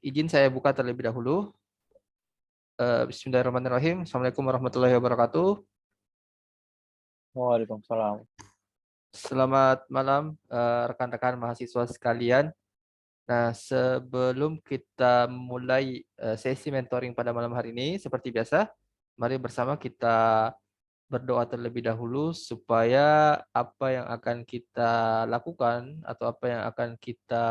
Izin saya buka terlebih dahulu. Bismillahirrahmanirrahim. Assalamualaikum warahmatullahi wabarakatuh. Waalaikumsalam. Selamat malam rekan-rekan mahasiswa sekalian. Nah, sebelum kita mulai sesi mentoring pada malam hari ini, seperti biasa, mari bersama kita berdoa terlebih dahulu supaya apa yang akan kita lakukan atau apa yang akan kita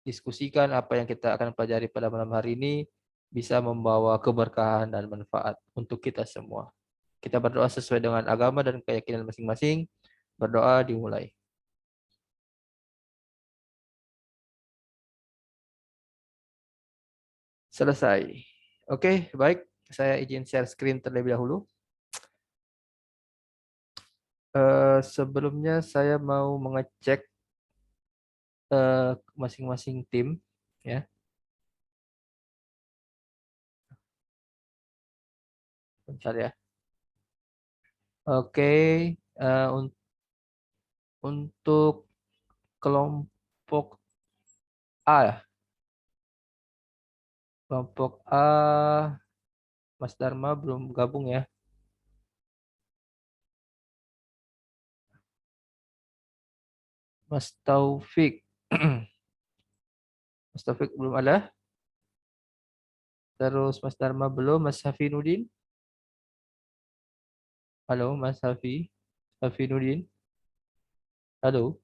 diskusikan, apa yang kita akan pelajari pada malam hari ini bisa membawa keberkahan dan manfaat untuk kita semua. Kita berdoa sesuai dengan agama dan keyakinan masing-masing. Berdoa dimulai. Selesai. Oke, baik. Saya izin share screen terlebih dahulu. Sebelumnya saya mau mengecek masing-masing tim, ya. Bentar ya. Oke, untuk kelompok A ya. Kelompok A, Mas Dharma belum gabung ya. Mas Taufik. Mas Taufik belum ada. Terus Mas Dharma belum. Mas Hafinuddin. Halo, Mas Hafinuddin. Halo,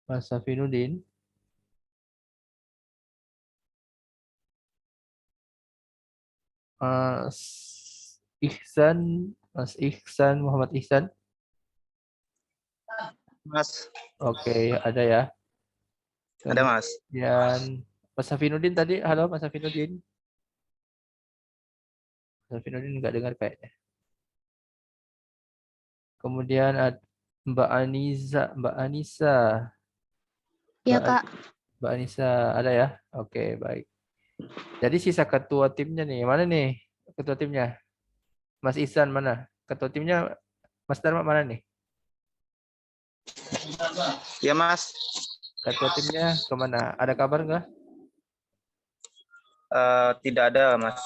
Mas Hafinuddin. Mas Ihsan, Mas Ihsan, Muhammad Ihsan. Mas, Oke, ada ya. ada Mas. Kemudian Mas Hafinuddin tadi. Halo, Mas Hafinuddin. Mas Hafinuddin nggak dengar kayaknya. Kemudian ada Mbak Anissa. Ya, Kak. Mbak Anissa ada ya? Oke, baik. Jadi sisa ketua timnya nih. Mana nih ketua timnya? Mas Ihsan mana? Ketua timnya Mas Dharma mana nih? Ya Mas, Ketua timnya kemana? Ada kabar nggak? tidak ada Mas.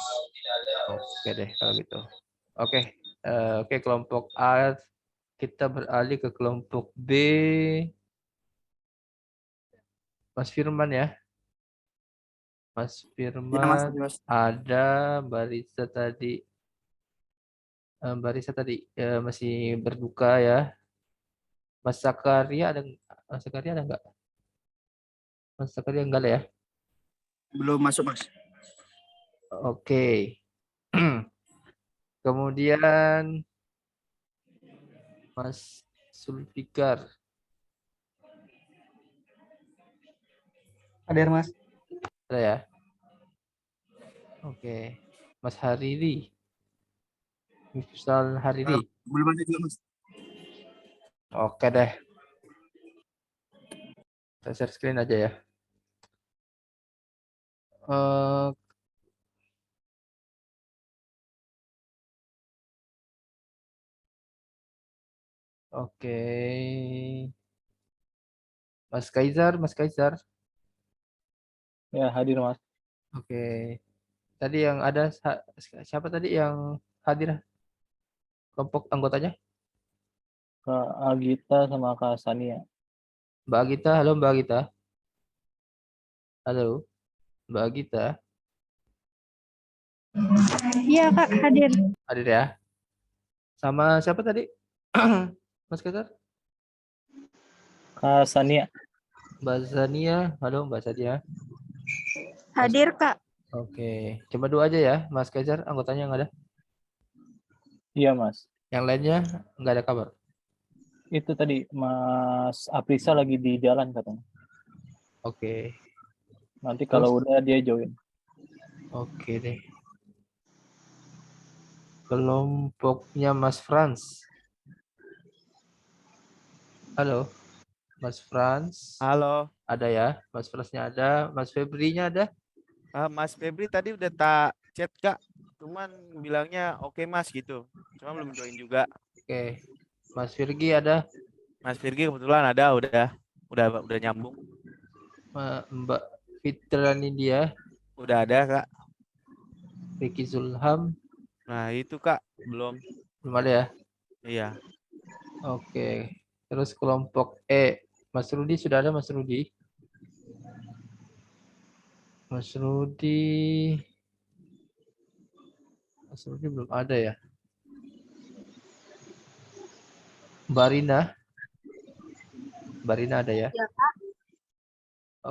Oke deh kalau gitu. Oke, oke kelompok A kita beralih ke kelompok B. Mas Firman ya. Mas Firman ada, Mbak Risa tadi. Mbak Risa tadi masih berduka ya. Mas Zakaria ada, Mas Zakaria ada nggak? Mas Zakaria enggak ada ya? Belum masuk Mas. Oke. Kemudian Mas Sulfikar. Hadir Mas. Ada ya? Oke. Mas Hariri. Misal Hariri. Belum ada juga Mas. Oke deh. Saya share screen aja ya. Oke. Mas Kaisar. Ya, hadir Mas. Oke. Tadi yang ada siapa tadi yang hadir kelompok anggotanya? Kak Agita sama Kak Sania. Mbak Agita, halo Mbak Agita. Halo, Mbak Agita. Iya, Kak, hadir. Hadir ya. Sama siapa tadi? Mas Kaisar? Kak Sania. Mbak Zania. Halo Mbak Zania. Hadir, Kak. Oke. Cuma dua aja ya, Mas Kaisar. Anggotanya yang ada. Iya Mas. Yang lainnya nggak ada kabar. Itu tadi Mas Aprisa lagi di jalan katanya. Oke. Nanti kalau udah dia join. Oke deh. Kelompoknya Mas Franz. Halo, Mas Franz. Halo, Ada ya, Mas Franznya ada. Mas Febrinya ada. Mas Febri tadi udah tak chat Kak, cuman bilangnya oke Mas gitu, cuma belum join juga. Oke, Mas Virgi ada. Mas Virgi kebetulan ada, udah nyambung. Mbak Fitrani dia, Udah ada, Kak. Ricky Zulham, Nah, itu Kak, belum. belum ada ya? Iya. Oke. Terus kelompok E, Mas Rudi sudah ada Mas Rudi? Mas Rudi belum ada ya? Mbak Rina ada ya? Ya, Kak.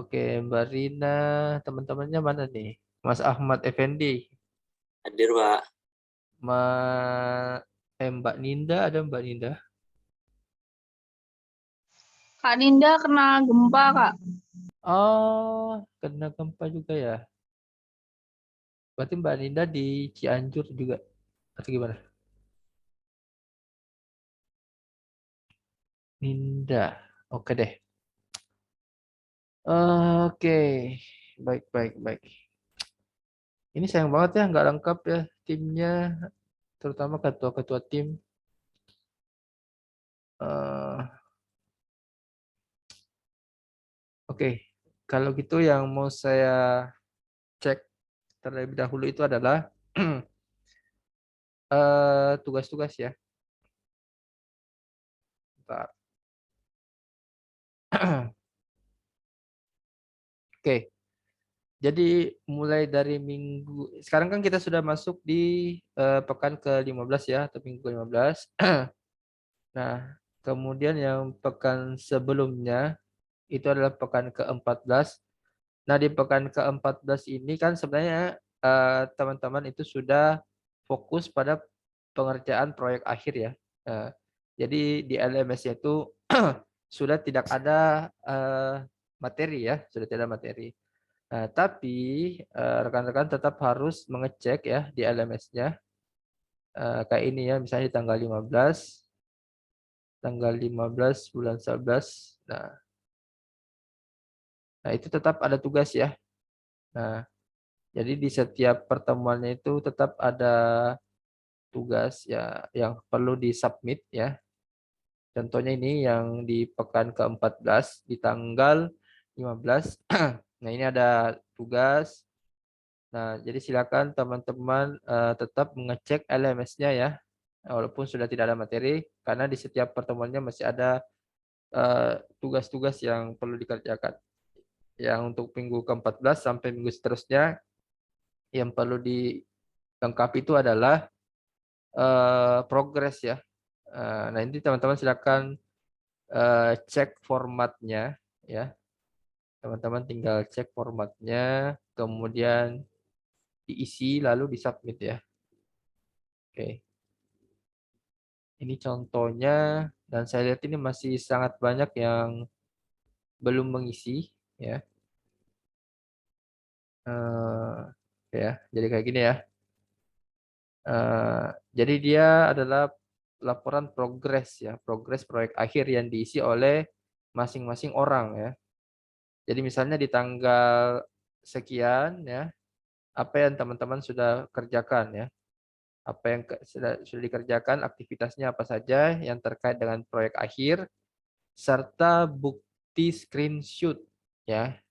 Oke, Mbak Rina, teman-temannya mana nih? Mas Ahmad Effendi, Hadir, Pak. Mbak Ninda, ada Mbak Ninda? Kak Dinda kena gempa, Kak. Oh, kena gempa juga ya? Berarti Mbak Ninda di Cianjur juga, atau gimana? Ninda, oke deh. Oke, baik. Ini sayang banget ya, nggak lengkap ya timnya, terutama ketua-ketua tim. Oke, kalau gitu yang mau saya cek terlebih dahulu itu adalah tugas-tugas ya. Bentar. Oke, jadi mulai dari minggu, sekarang kan kita sudah masuk di pekan ke-15 ya, atau minggu ke-15. Nah, kemudian yang pekan sebelumnya itu adalah pekan ke-14. Nah, di pekan ke-14 ini kan sebenarnya teman-teman itu sudah fokus pada pengerjaan proyek akhir ya. Eh, jadi di LMS-nya itu sudah tidak ada materi ya, sudah tidak ada materi. Tapi rekan-rekan tetap harus mengecek ya di LMS-nya. Kayak ini ya, misalnya di tanggal 15 bulan 11. Nah, itu tetap ada tugas ya. Nah, jadi di setiap pertemuannya itu tetap ada tugas ya yang perlu disubmit ya. Contohnya ini yang di pekan ke-14 di tanggal 15. Nah, ini ada tugas. Nah, jadi silakan teman-teman tetap mengecek LMS-nya ya. Walaupun sudah tidak ada materi, karena di setiap pertemuannya masih ada tugas-tugas yang perlu dikerjakan. Yang untuk minggu ke-14 sampai minggu seterusnya yang perlu dilengkapi itu adalah progres ya. Nah, ini teman-teman silakan cek formatnya ya. Teman-teman tinggal cek formatnya, kemudian diisi lalu disubmit ya. Oke. Ini contohnya, dan saya lihat ini masih sangat banyak yang belum mengisi ya. Ya, jadi kayak gini ya. Jadi dia adalah laporan progres ya, progres proyek akhir yang diisi oleh masing-masing orang ya. Jadi misalnya di tanggal sekian ya, apa yang teman-teman sudah kerjakan ya, apa yang sudah dikerjakan, aktivitasnya apa saja yang terkait dengan proyek akhir, serta bukti screenshot ya,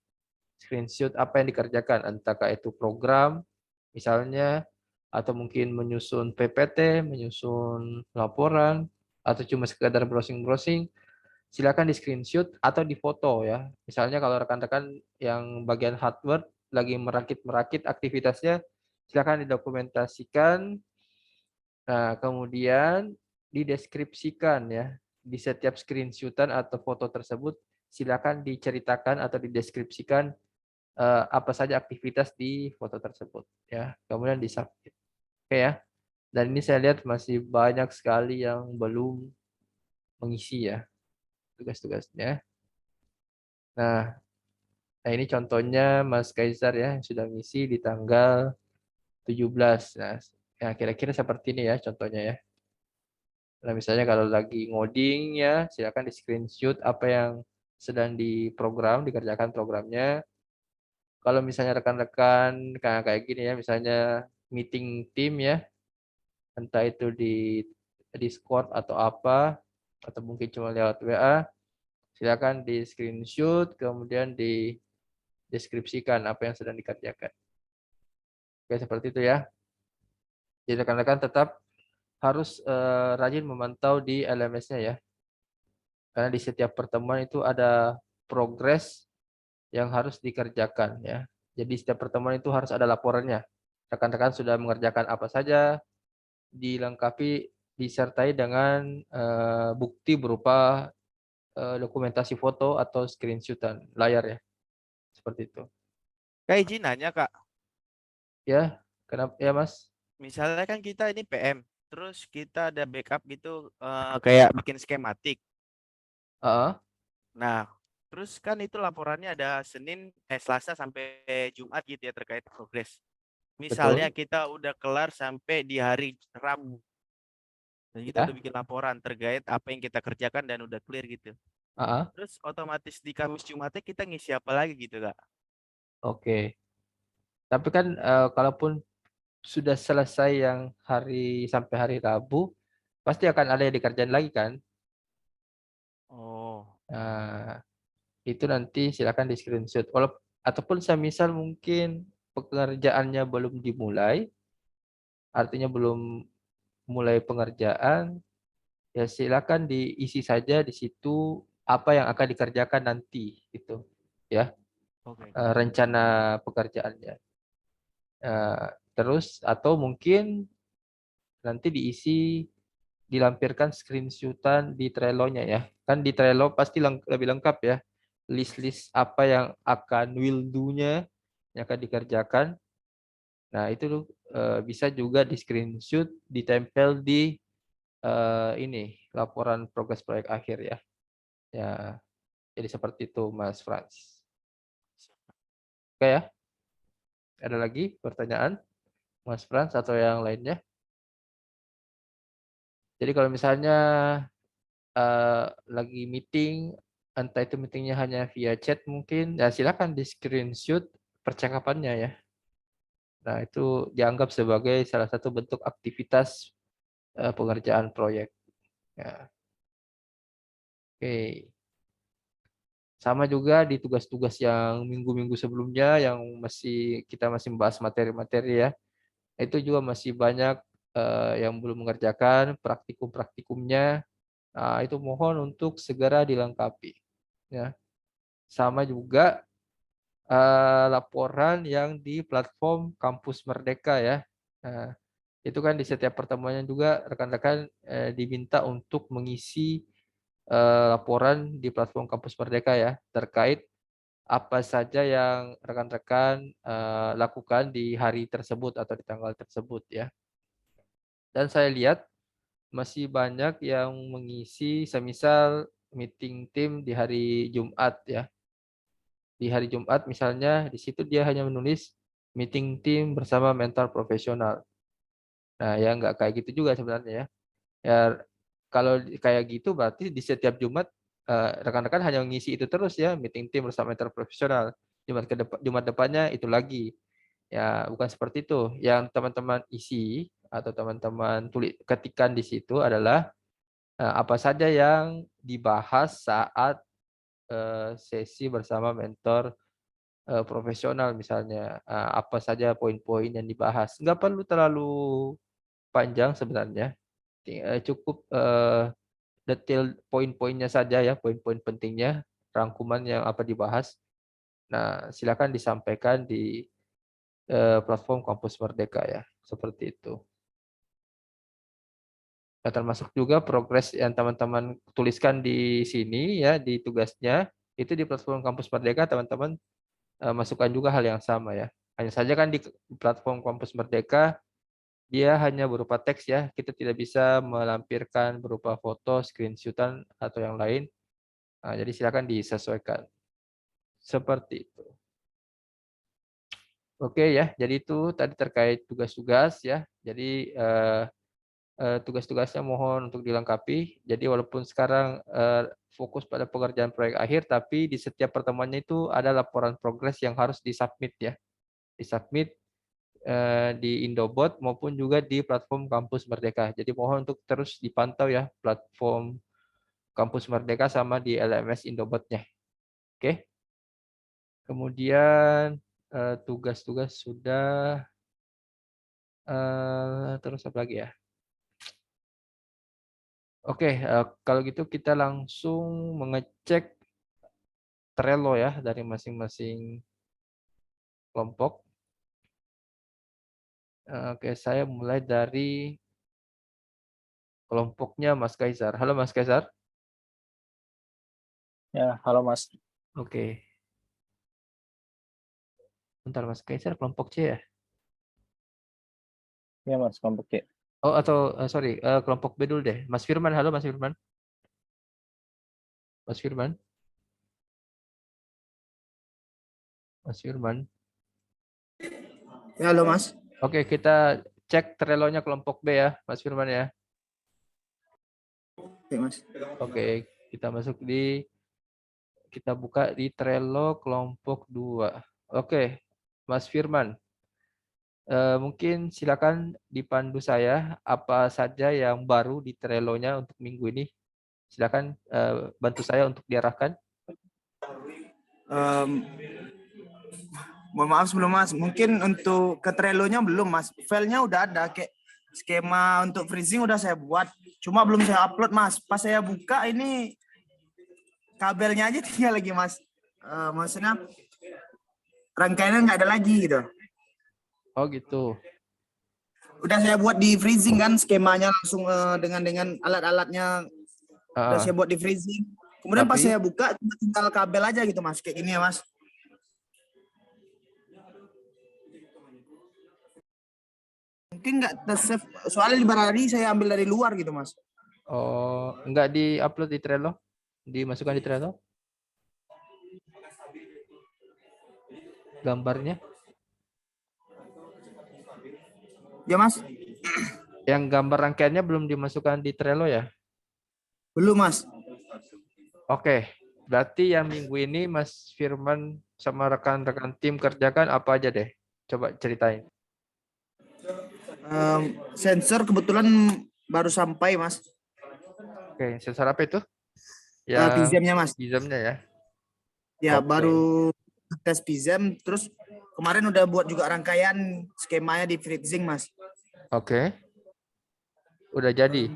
screenshot apa yang dikerjakan, entahkah itu program misalnya, atau mungkin menyusun PPT, menyusun laporan, atau cuma sekedar browsing-browsing, silakan di screenshot atau di foto ya. Misalnya kalau rekan-rekan yang bagian hardware lagi merakit-merakit aktivitasnya, silakan didokumentasikan. Nah, kemudian dideskripsikan ya. Di setiap screenshotan atau foto tersebut, silakan diceritakan atau dideskripsikan apa saja aktivitas di foto tersebut ya. Kemudian disubmit. Oke ya. Dan ini saya lihat masih banyak sekali yang belum mengisi ya tugas-tugasnya. Nah, ini contohnya Mas Kaisar ya yang sudah ngisi di tanggal 17. Nah, ya kira-kira seperti ini ya contohnya ya. Nah, misalnya kalau lagi ngoding ya, silakan di screenshot apa yang sedang diprogram, dikerjakan programnya. Kalau misalnya rekan-rekan kayak gini ya, misalnya meeting tim ya, entah itu di Discord atau apa, atau mungkin cuma lewat WA, silakan di screenshot, kemudian deskripsikan apa yang sedang dikerjakan. Oke, seperti itu ya. Jadi rekan-rekan tetap harus rajin memantau di LMS-nya ya. Karena di setiap pertemuan itu ada progres yang harus dikerjakan ya. Jadi setiap pertemuan itu harus ada laporannya. Rekan-rekan sudah mengerjakan apa saja, dilengkapi disertai dengan bukti berupa dokumentasi foto atau screenshotan layar ya. Seperti itu. Kak izin nanya Kak, Ya, kenapa ya Mas? misalnya kan kita ini PM, terus kita ada backup gitu kayak bikin skematik. Heeh. Nah, terus kan itu laporannya ada Selasa sampai Jumat gitu ya terkait progres. Misalnya Betul. kita udah kelar sampai di hari Rabu. Dan kita Ya. udah bikin laporan terkait apa yang kita kerjakan dan udah clear gitu. Heeh. Terus otomatis di Kamis Jumatnya kita ngisi apa lagi gitu Kak? Oke. Tapi kan kalaupun sudah selesai yang hari sampai hari Rabu, pasti akan ada yang dikerjain lagi kan? Oh, Nah, itu nanti silakan di screenshot. Ataupun semisal mungkin pekerjaannya belum dimulai, artinya belum mulai pengerjaan, ya silakan diisi saja di situ apa yang akan dikerjakan nanti, gitu, ya, oke. rencana pekerjaannya. Terus atau mungkin nanti dilampirkan screenshotan di Trello-nya ya. Kan di Trello pasti lebih lengkap ya. List-list apa yang akan will do-nya yang akan dikerjakan. Nah, itu bisa juga di screenshot, ditempel di ini laporan progres proyek akhir ya. Ya, jadi seperti itu Mas Frans. Oke ya. Ada lagi pertanyaan Mas Frans atau yang lainnya? Jadi kalau misalnya lagi meeting, entah itu meetingnya hanya via chat mungkin, ya silakan di screenshot percakapannya ya. Nah itu dianggap sebagai salah satu bentuk aktivitas pengerjaan proyek. Ya. Oke. Sama juga di tugas-tugas yang minggu-minggu sebelumnya yang kita masih membahas materi-materi ya. Itu juga masih banyak yang belum mengerjakan praktikum-praktikumnya. Nah, itu mohon untuk segera dilengkapi. Ya. Sama juga laporan yang di platform Kampus Merdeka ya. Nah, itu kan di setiap pertemuannya juga rekan-rekan diminta untuk mengisi laporan di platform Kampus Merdeka ya terkait apa saja yang rekan-rekan lakukan di hari tersebut atau di tanggal tersebut ya. Dan saya lihat masih banyak yang mengisi semisal meeting tim di hari Jumat ya. Di hari Jumat misalnya di situ dia hanya menulis meeting tim bersama mentor profesional. Nah, ya nggak kayak gitu juga sebenarnya ya. Ya kalau kayak gitu berarti di setiap Jumat rekan-rekan hanya mengisi itu terus ya, meeting tim bersama mentor profesional. Jumat depannya itu lagi. Ya, bukan seperti itu. Yang teman-teman isi atau teman-teman ketikan di situ adalah apa saja yang dibahas saat sesi bersama mentor profesional misalnya apa saja poin-poin yang dibahas. Nggak perlu terlalu panjang sebenarnya, cukup detail poin-poinnya saja ya, poin-poin pentingnya, rangkuman yang apa dibahas. Nah, silakan disampaikan di platform Kampus Merdeka ya, seperti itu. Nah, termasuk juga progres yang teman-teman tuliskan di sini ya, di tugasnya, itu di platform Kampus Merdeka teman-teman masukkan juga hal yang sama ya. Hanya saja kan di platform Kampus Merdeka dia hanya berupa teks ya. Kita tidak bisa melampirkan berupa foto, screenshotan atau yang lain. Nah, jadi silakan disesuaikan. Seperti itu. Oke ya, jadi itu tadi terkait tugas-tugas ya. Jadi tugas-tugasnya mohon untuk dilengkapi. Jadi walaupun sekarang fokus pada pengerjaan proyek akhir, tapi di setiap pertemuannya itu ada laporan progres yang harus disubmit ya. Disubmit di Indobot maupun juga di platform Kampus Merdeka. Jadi mohon untuk terus dipantau ya platform Kampus Merdeka sama di LMS Indobotnya. Oke. Kemudian tugas-tugas sudah. Terus apa lagi ya? Oke, kalau gitu kita langsung mengecek Trello ya dari masing-masing kelompok. Oke, saya mulai dari kelompoknya Mas Kaisar. Halo Mas Kaisar. Ya, halo Mas. Oke. Bentar Mas Kaisar kelompok C ya? Ya Mas, kelompok C. Oh atau sorry kelompok B dulu deh. Mas Firman, halo Mas Firman. Mas Firman. Mas Firman. Ya, halo Mas. Oke, kita cek Trello-nya kelompok B ya, Mas Firman ya. Oke, Mas. Oke, kita buka di Trello kelompok 2. Oke, Mas Firman. Mungkin silakan dipandu saya apa saja yang baru di Trello-nya untuk minggu ini. Silakan bantu saya untuk diarahkan. Mohon maaf sebelum Mas, mungkin untuk ke Trello-nya belum Mas. Filenya udah ada, kayak skema untuk freezing udah saya buat. Cuma belum saya upload Mas. Pas saya buka ini kabelnya aja tinggal lagi Mas. Maksudnya rangkaiannya nggak ada lagi gitu. Oh gitu. Udah saya buat di freezing kan skemanya langsung dengan alat-alatnya udah saya buat di freezing. Kemudian pas Tapi- saya buka tinggal kabel aja gitu Mas, kayak gini ya Mas. Mungkin nggak ter-save, soalnya library saya ambil dari luar gitu Mas. Oh, enggak di-upload di Trello? Dimasukkan di Trello? Gambarnya? Ya Mas? Yang gambar rangkaiannya belum dimasukkan di Trello ya? Belum Mas. Oke, berarti yang minggu ini Mas Firman sama rekan-rekan tim kerjakan apa aja deh? Coba ceritain. Sensor kebetulan baru sampai Mas. Oke, sensor apa itu? Ya, PZM-nya Mas. PZM-nya ya. Ya Oke. baru tes PZM, terus kemarin udah buat juga rangkaian skemanya di freezing Mas. Oke. Udah jadi.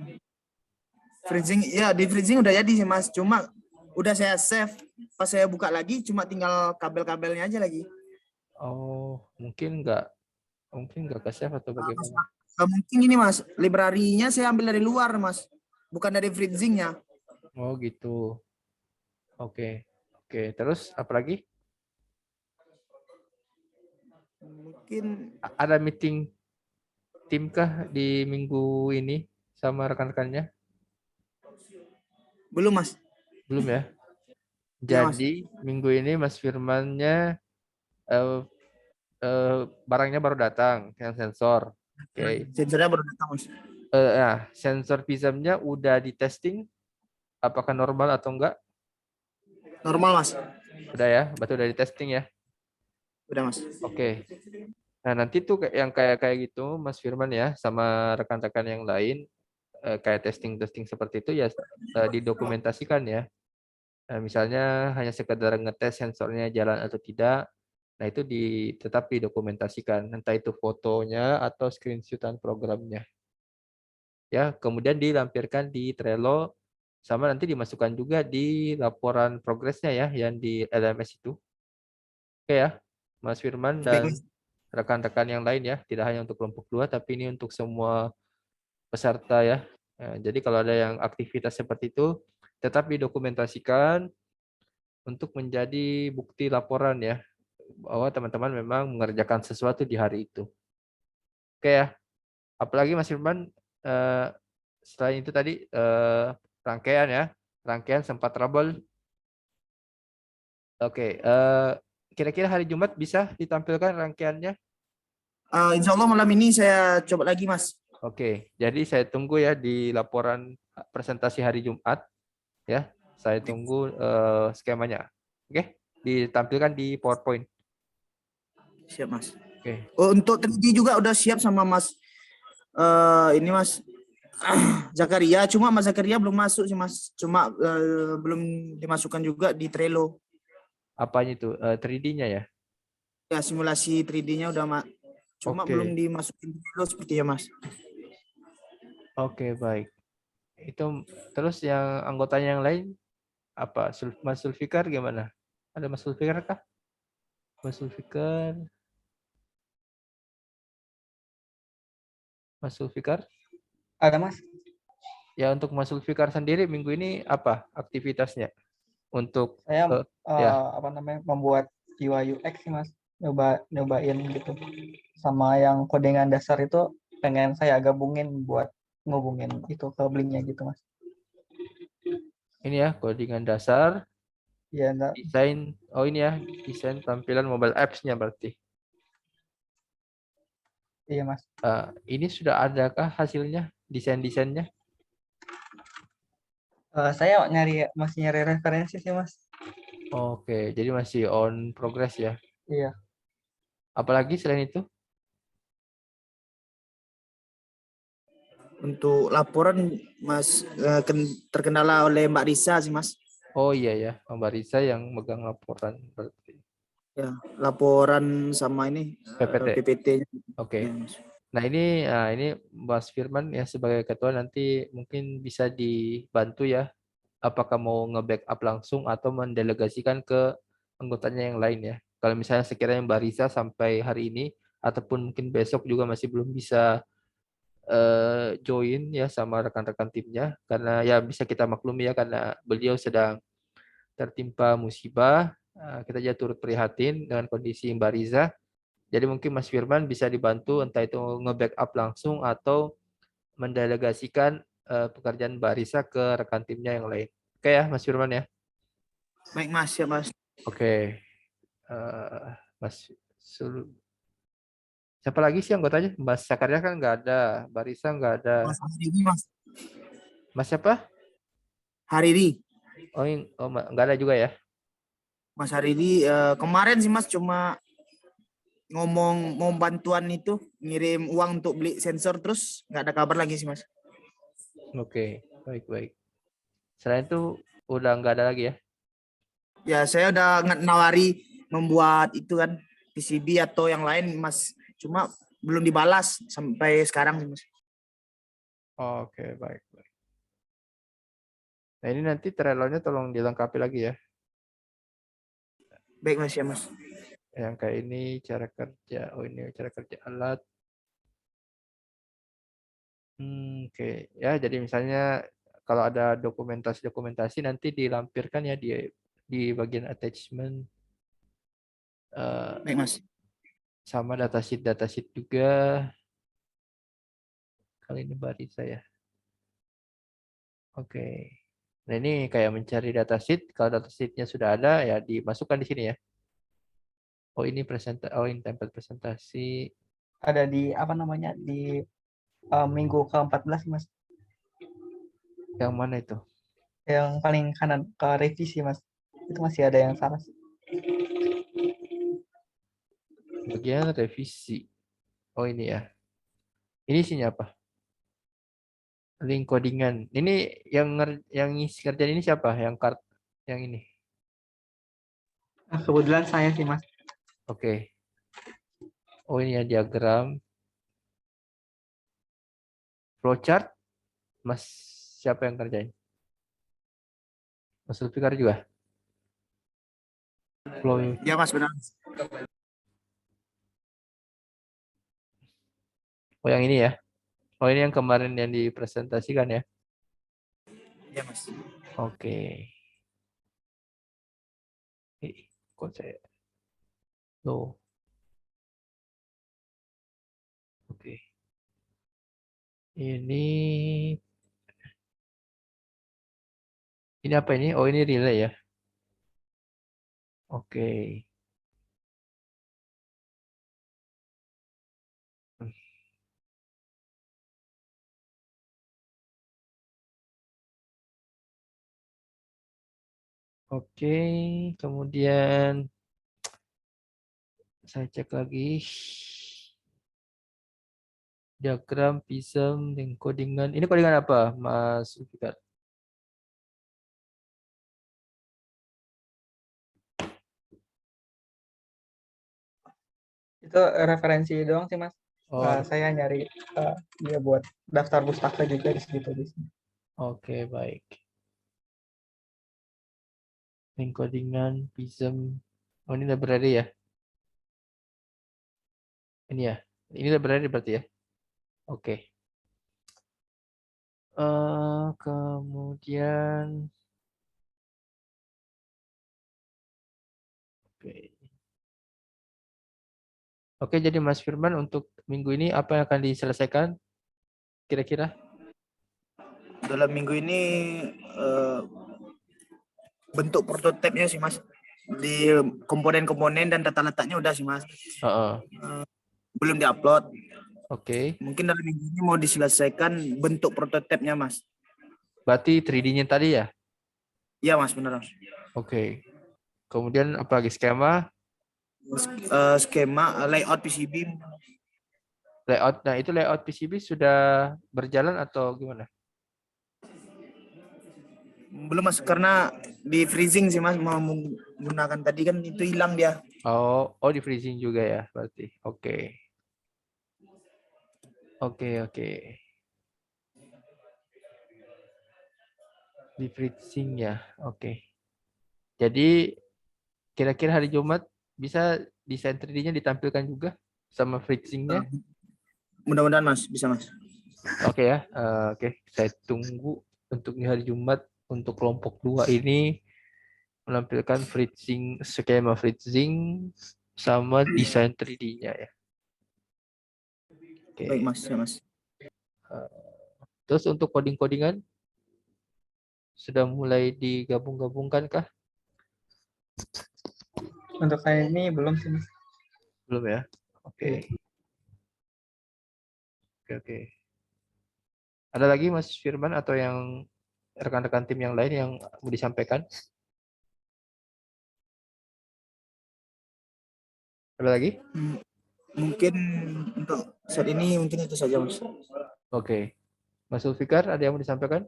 Freezing, ya di freezing udah jadi sih Mas. Cuma udah saya save. Pas saya buka lagi, cuma tinggal kabel-kabelnya aja lagi. Oh, mungkin nggak ke save atau bagaimana? Mungkin ini Mas, library-nya saya ambil dari luar Mas, bukan dari freezingnya. Oh gitu. Oke. Oke, terus apa lagi? Mungkin Ada meeting tim kah di minggu ini sama rekan-rekannya? belum Mas. Belum ya? Iya, Mas. Jadi minggu ini Mas Firmannya barangnya baru datang, yang sensor. Oke. Sensornya baru datang Mas. Sensor PISM-nya udah di testing, apakah normal atau enggak? Normal Mas. Udah ya, berarti udah di testing ya. Udah Mas. Oke. Nah nanti tuh yang kayak gitu Mas Firman ya, sama rekan-rekan yang lain kayak testing seperti itu ya didokumentasikan ya. Misalnya hanya sekedar ngetes sensornya jalan atau tidak. Nah itu tetap didokumentasikan, entah itu fotonya atau screenshotan programnya. Ya, kemudian dilampirkan di Trello sama nanti dimasukkan juga di laporan progresnya ya yang di LMS itu. Oke ya, Mas Firman dan rekan-rekan yang lain ya, tidak hanya untuk kelompok 2 tapi ini untuk semua peserta ya. Jadi kalau ada yang aktivitas seperti itu tetap didokumentasikan untuk menjadi bukti laporan ya bahwa teman-teman memang mengerjakan sesuatu di hari itu. Oke ya. Apalagi Mas Firman selain itu tadi rangkaian ya, rangkaian sempat trouble. Oke, kira-kira hari Jumat bisa ditampilkan rangkaiannya? Insya Allah malam ini saya coba lagi Mas. Oke, jadi saya tunggu ya di laporan presentasi hari Jumat ya. Saya tunggu skemanya. Oke, ditampilkan di PowerPoint. Siap Mas. Oke. Oh, untuk 3G juga udah siap sama Mas. Ini Mas Zakaria, cuma Mas Zakaria belum masuk sih Mas. Cuma belum dimasukkan juga di Trello. apanya itu 3D-nya ya? Ya, simulasi 3D-nya udah cuma Oke. belum dimasukin dulu sepertinya Mas. Oke, baik. Itu terus yang anggotanya yang lain apa? Mas Zulfikar gimana? Ada Mas Zulfikar kah? Mas Zulfikar, Mas Zulfikar? Ada Mas. Ya untuk Mas Zulfikar sendiri minggu ini apa aktivitasnya? Untuk Saya ya. apa namanya membuat UI UX sih Mas. Nyobain gitu. Sama yang codingan dasar itu pengen saya gabungin buat ngubungin itu ke Blink-nya gitu Mas. Ini ya codingan dasar, Iya enggak. desain. Oh ini ya desain tampilan mobile apps-nya berarti. Iya Mas. Ini sudah adakah hasilnya desain-desainnya? Saya masih nyari referensi sih Mas. Oke, jadi masih on progress ya. Iya. Apalagi selain itu? Untuk laporan Mas terkendala oleh Mbak Risa sih Mas. Oh iya ya, Mbak Risa yang megang laporan berarti. Ya, laporan sama ini PPT. PPT-nya. Oke. Ya, Mas. Nah ini Mas Firman ya sebagai ketua nanti mungkin bisa dibantu ya. Apakah mau nge-backup langsung atau mendelegasikan ke anggotanya yang lain ya. Kalau misalnya sekiranya Mbak Risa sampai hari ini ataupun mungkin besok juga masih belum bisa join ya sama rekan-rekan timnya karena ya bisa kita maklumi ya karena beliau sedang tertimpa musibah. Kita juga turut prihatin dengan kondisi Mbak Riza. Jadi mungkin Mas Firman bisa dibantu entah itu nge-backup langsung atau mendelegasikan pekerjaan Mbak Riza ke rekan timnya yang lain. Oke ya Mas Firman ya. Baik Mas, ya Mas. Oke. Mas siapa lagi sih anggotanya? Mas Sakarya kan nggak ada, Mbak Riza nggak ada. Mas Hariri, Mas. Mas siapa? Hariri. Oh nggak ada juga ya? Mas Hariri kemarin sih Mas cuma ngomong mau bantuan itu ngirim uang untuk beli sensor terus nggak ada kabar lagi sih Mas. Oke, baik. Selain itu udah nggak ada lagi ya? Ya saya udah nawari membuat itu kan PCB atau yang lain Mas, cuma belum dibalas sampai sekarang sih Mas. Oke, baik. Nah ini nanti trailernya tolong dilengkapi lagi ya. Baik Mas, ya Mas. Yang kayak ini cara kerja. Oh ini cara kerja alat. Oke. Ya jadi misalnya kalau ada dokumentasi nanti dilampirkan ya di bagian attachment. Baik Mas. Sama datasheet juga. Kali ini Barisa ya. Oke. Nah ini kayak mencari datasheet. Kalau datasheetnya sudah ada ya dimasukkan di sini ya. Oh ini ini template presentasi. Ada di apa namanya di minggu ke-14 Mas. Yang mana itu? Yang paling kanan ke revisi Mas. Itu masih ada yang salah. Bagian revisi. Oh ini ya. Ini isinya apa? Link codingan. Ini yang ngisi kerjaan ini siapa? Yang ini. Kebetulan saya sih Mas. Oke. Oh ini ya diagram. Flowchart. Mas siapa yang kerjain? Mas Zulfikar juga? Flow. Ya Mas, benar. Oh yang ini ya. Oh ini yang kemarin yang dipresentasikan ya. Ya Mas. Oke. Kok saya loh. Oke. Ini apa ini? Oh ini relay ya. Oke. Oke, kemudian saya cek lagi diagram, prism, dan codingan. Ini codingan apa, Mas Zulfikar? Itu referensi doang sih Mas. Oh, Saya nyari dia buat daftar pustaka juga di situ di sini. oke, baik. Link codingan, Prism. Oh, ini udah berada ya? Ini ya? Ini udah berada berarti ya? Oke. Kemudian, oke. Oke, jadi Mas Firman untuk minggu ini apa yang akan diselesaikan kira-kira? Dalam minggu ini bentuk prototipenya sih Mas. Di komponen-komponen dan tata letaknya udah sih Mas. Heeh. Belum diupload. Oke. Mungkin dalam minggu ini mau diselesaikan bentuk prototipnya Mas. Berarti 3D-nya tadi ya? Iya Mas, benar Mas. Oke. Kemudian apa lagi skema, Skema layout PCB layout. Nah, itu layout PCB sudah berjalan atau gimana? belum Mas, karena di freezing sih Mas, mau menggunakan tadi kan itu hilang dia. Oh, di freezing juga ya berarti. Oke. Oke. Di freezing ya. Oke. Jadi kira-kira hari Jumat bisa desain 3D-nya ditampilkan juga sama freezing-nya. Mudah-mudahan Mas, bisa Mas. Oke ya. Oke, saya tunggu untuk di hari Jumat untuk kelompok 2 ini menampilkan freezing, skema freezing sama desain 3D-nya ya. Oke. Baik Mas, ya Mas. Terus untuk coding-codingan sudah mulai digabung-gabungkan kah? Untuk saya ini belum sih Mas. Belum ya? Oke. Oke. Ada lagi Mas Firman atau yang rekan-rekan tim yang lain yang mau disampaikan? Ada lagi? Mungkin untuk saat ini mungkin itu saja Mas. Oke. Mas Zulfikar, ada yang mau disampaikan?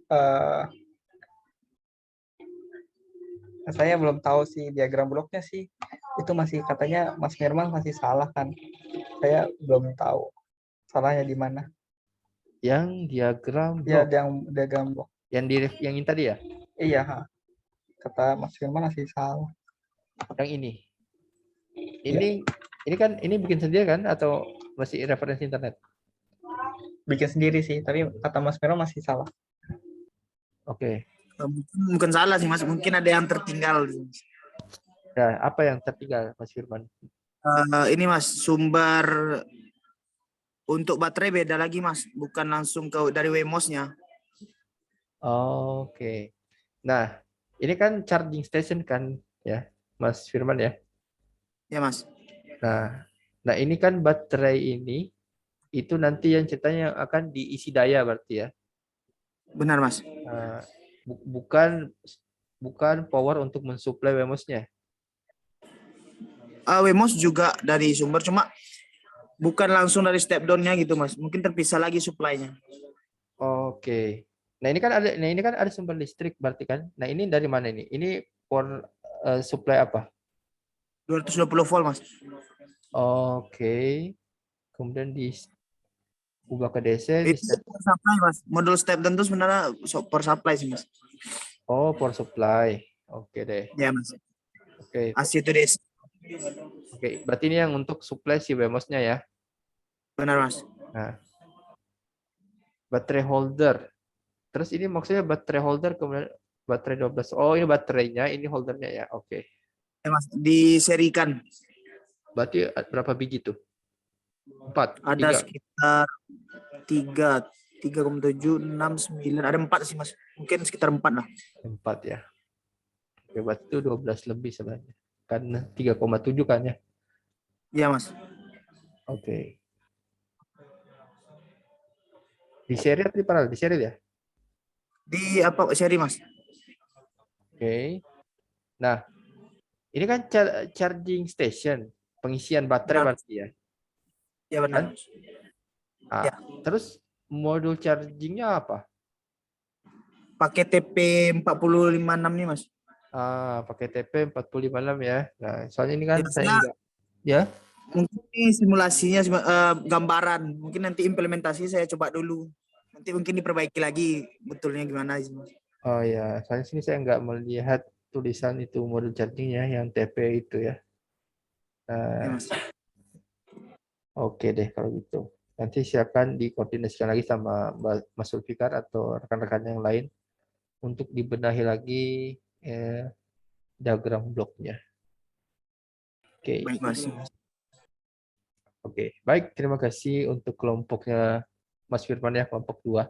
Eh, saya belum tahu sih diagram bloknya sih. Itu masih katanya Mas Firman masih salah kan. Saya belum tahu salahnya di mana. Yang diagram Ya, blok. yang diagram blok. Yang ini tadi ya? Iya, kata Mas Firman masih salah. Yang ini. Ini kan ini bikin sendiri kan atau masih referensi internet? Bikin sendiri sih, tapi kata Mas Firman masih salah. Oke. Bukan salah sih Mas, mungkin ada yang tertinggal. Nah, apa yang tertinggal Mas Firman? Ini Mas, sumber untuk baterai beda lagi Mas, bukan langsung dari Wemos-nya. Oke. Nah, ini kan charging station kan ya, Mas Firman ya? Ya Mas. Nah ini kan baterai ini itu nanti yang ceritanya akan diisi daya berarti ya? Benar Mas. Bukan power untuk mensuplai Wemos-nya. Wemos juga dari sumber, cuma bukan langsung dari step down-nya gitu Mas. Mungkin terpisah lagi supply-nya. Oke. Nah ini kan ada sumber listrik berarti kan? Nah ini dari mana ini? Ini power supply apa? 220 volt Mas. Oke. Kemudian diubah ke DC. Itu power supply Mas. Modul step down itu sebenarnya power supply sih Mas. Oh, power supply. Oke deh. Ya Mas. Oke. AC itu DC. Oke, berarti ini yang untuk supply si Wemos-nya ya? Benar Mas. Nah, baterai holder. Terus ini maksudnya baterai holder kemudian baterai 12. Oh, ini baterainya, ini holdernya ya. Oke. Ya Mas, diserikan. Berarti berapa biji tuh? 4. Ada 3. sekitar 3,7, 6, 9. Ada 4 sih Mas. Mungkin sekitar 4 lah. 4 ya. Oke, berarti itu 12 lebih sebenarnya. Kan 3,7 kan ya? Iya Mas. Oke. Di seri atau di paralel? Di seri ya? Di apa seri Mas? Oke. Nah, ini kan charging station, pengisian baterai Benar. berarti ya. Ya benar. Nah, Ya. Terus modul chargingnya apa? Pakai TP 456 nih Mas. Pakai TP 45 ya. Nah, soalnya ini kan Ya, saya saya enggak ya. mungkin ini simulasinya gambaran. Mungkin nanti implementasi saya coba dulu. Nanti mungkin diperbaiki lagi betulnya gimana sih, Mas. Oh ya, soalnya sini saya enggak melihat tulisan itu model charging-nya yang TP itu ya. Ya, Nah, Mas. oke deh kalau gitu. Nanti silakan dikoordinasikan lagi sama Mas Zulfikar atau rekan-rekan yang lain untuk dibenahi lagi diagram bloknya. Oke. Baik, Mas. Oke, baik. Terima kasih untuk kelompoknya Mas Firman ya, kelompok 2.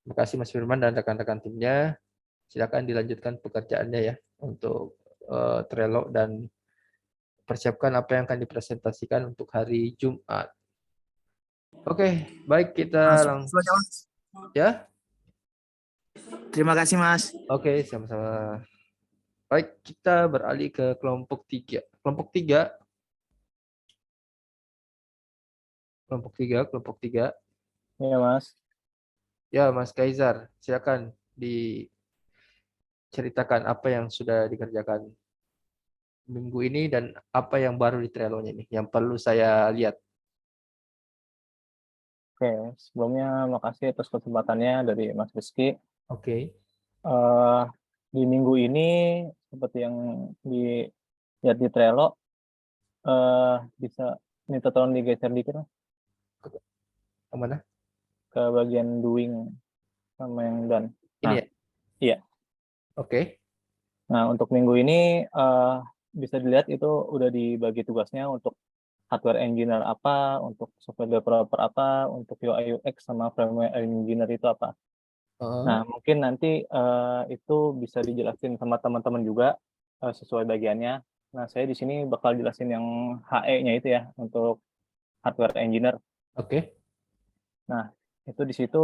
Terima kasih Mas Firman dan rekan-rekan timnya. Silakan dilanjutkan pekerjaannya ya untuk Trello dan persiapkan apa yang akan dipresentasikan untuk hari Jumat. Oke, baik kita langsung ya. Terima kasih, Mas. Oke, sama-sama. Baik, kita beralih ke kelompok 3. Kelompok 3. Kelompok 3. Iya, Mas. Ya, Mas Kaizar, silakan diceritakan apa yang sudah dikerjakan minggu ini dan apa yang baru di Trello-nya ini yang perlu saya lihat. Oke, sebelumnya makasih atas kesempatannya dari Mas Rizky. Oke. Eh, di minggu ini seperti yang dilihat di Trello, bisa minta tolong digeser dikit Mas, Yang mana? ke bagian doing sama yang done. Ini Nah, ya? iya. Oke. Nah, untuk minggu ini bisa dilihat itu udah dibagi tugasnya untuk hardware engineer apa, untuk software developer apa, untuk UI UX sama firmware engineer itu apa. Nah, mungkin nanti itu bisa dijelasin sama teman-teman juga sesuai bagiannya. Nah, saya di sini bakal jelasin yang HE-nya itu ya untuk hardware engineer. Oke. Nah, itu di situ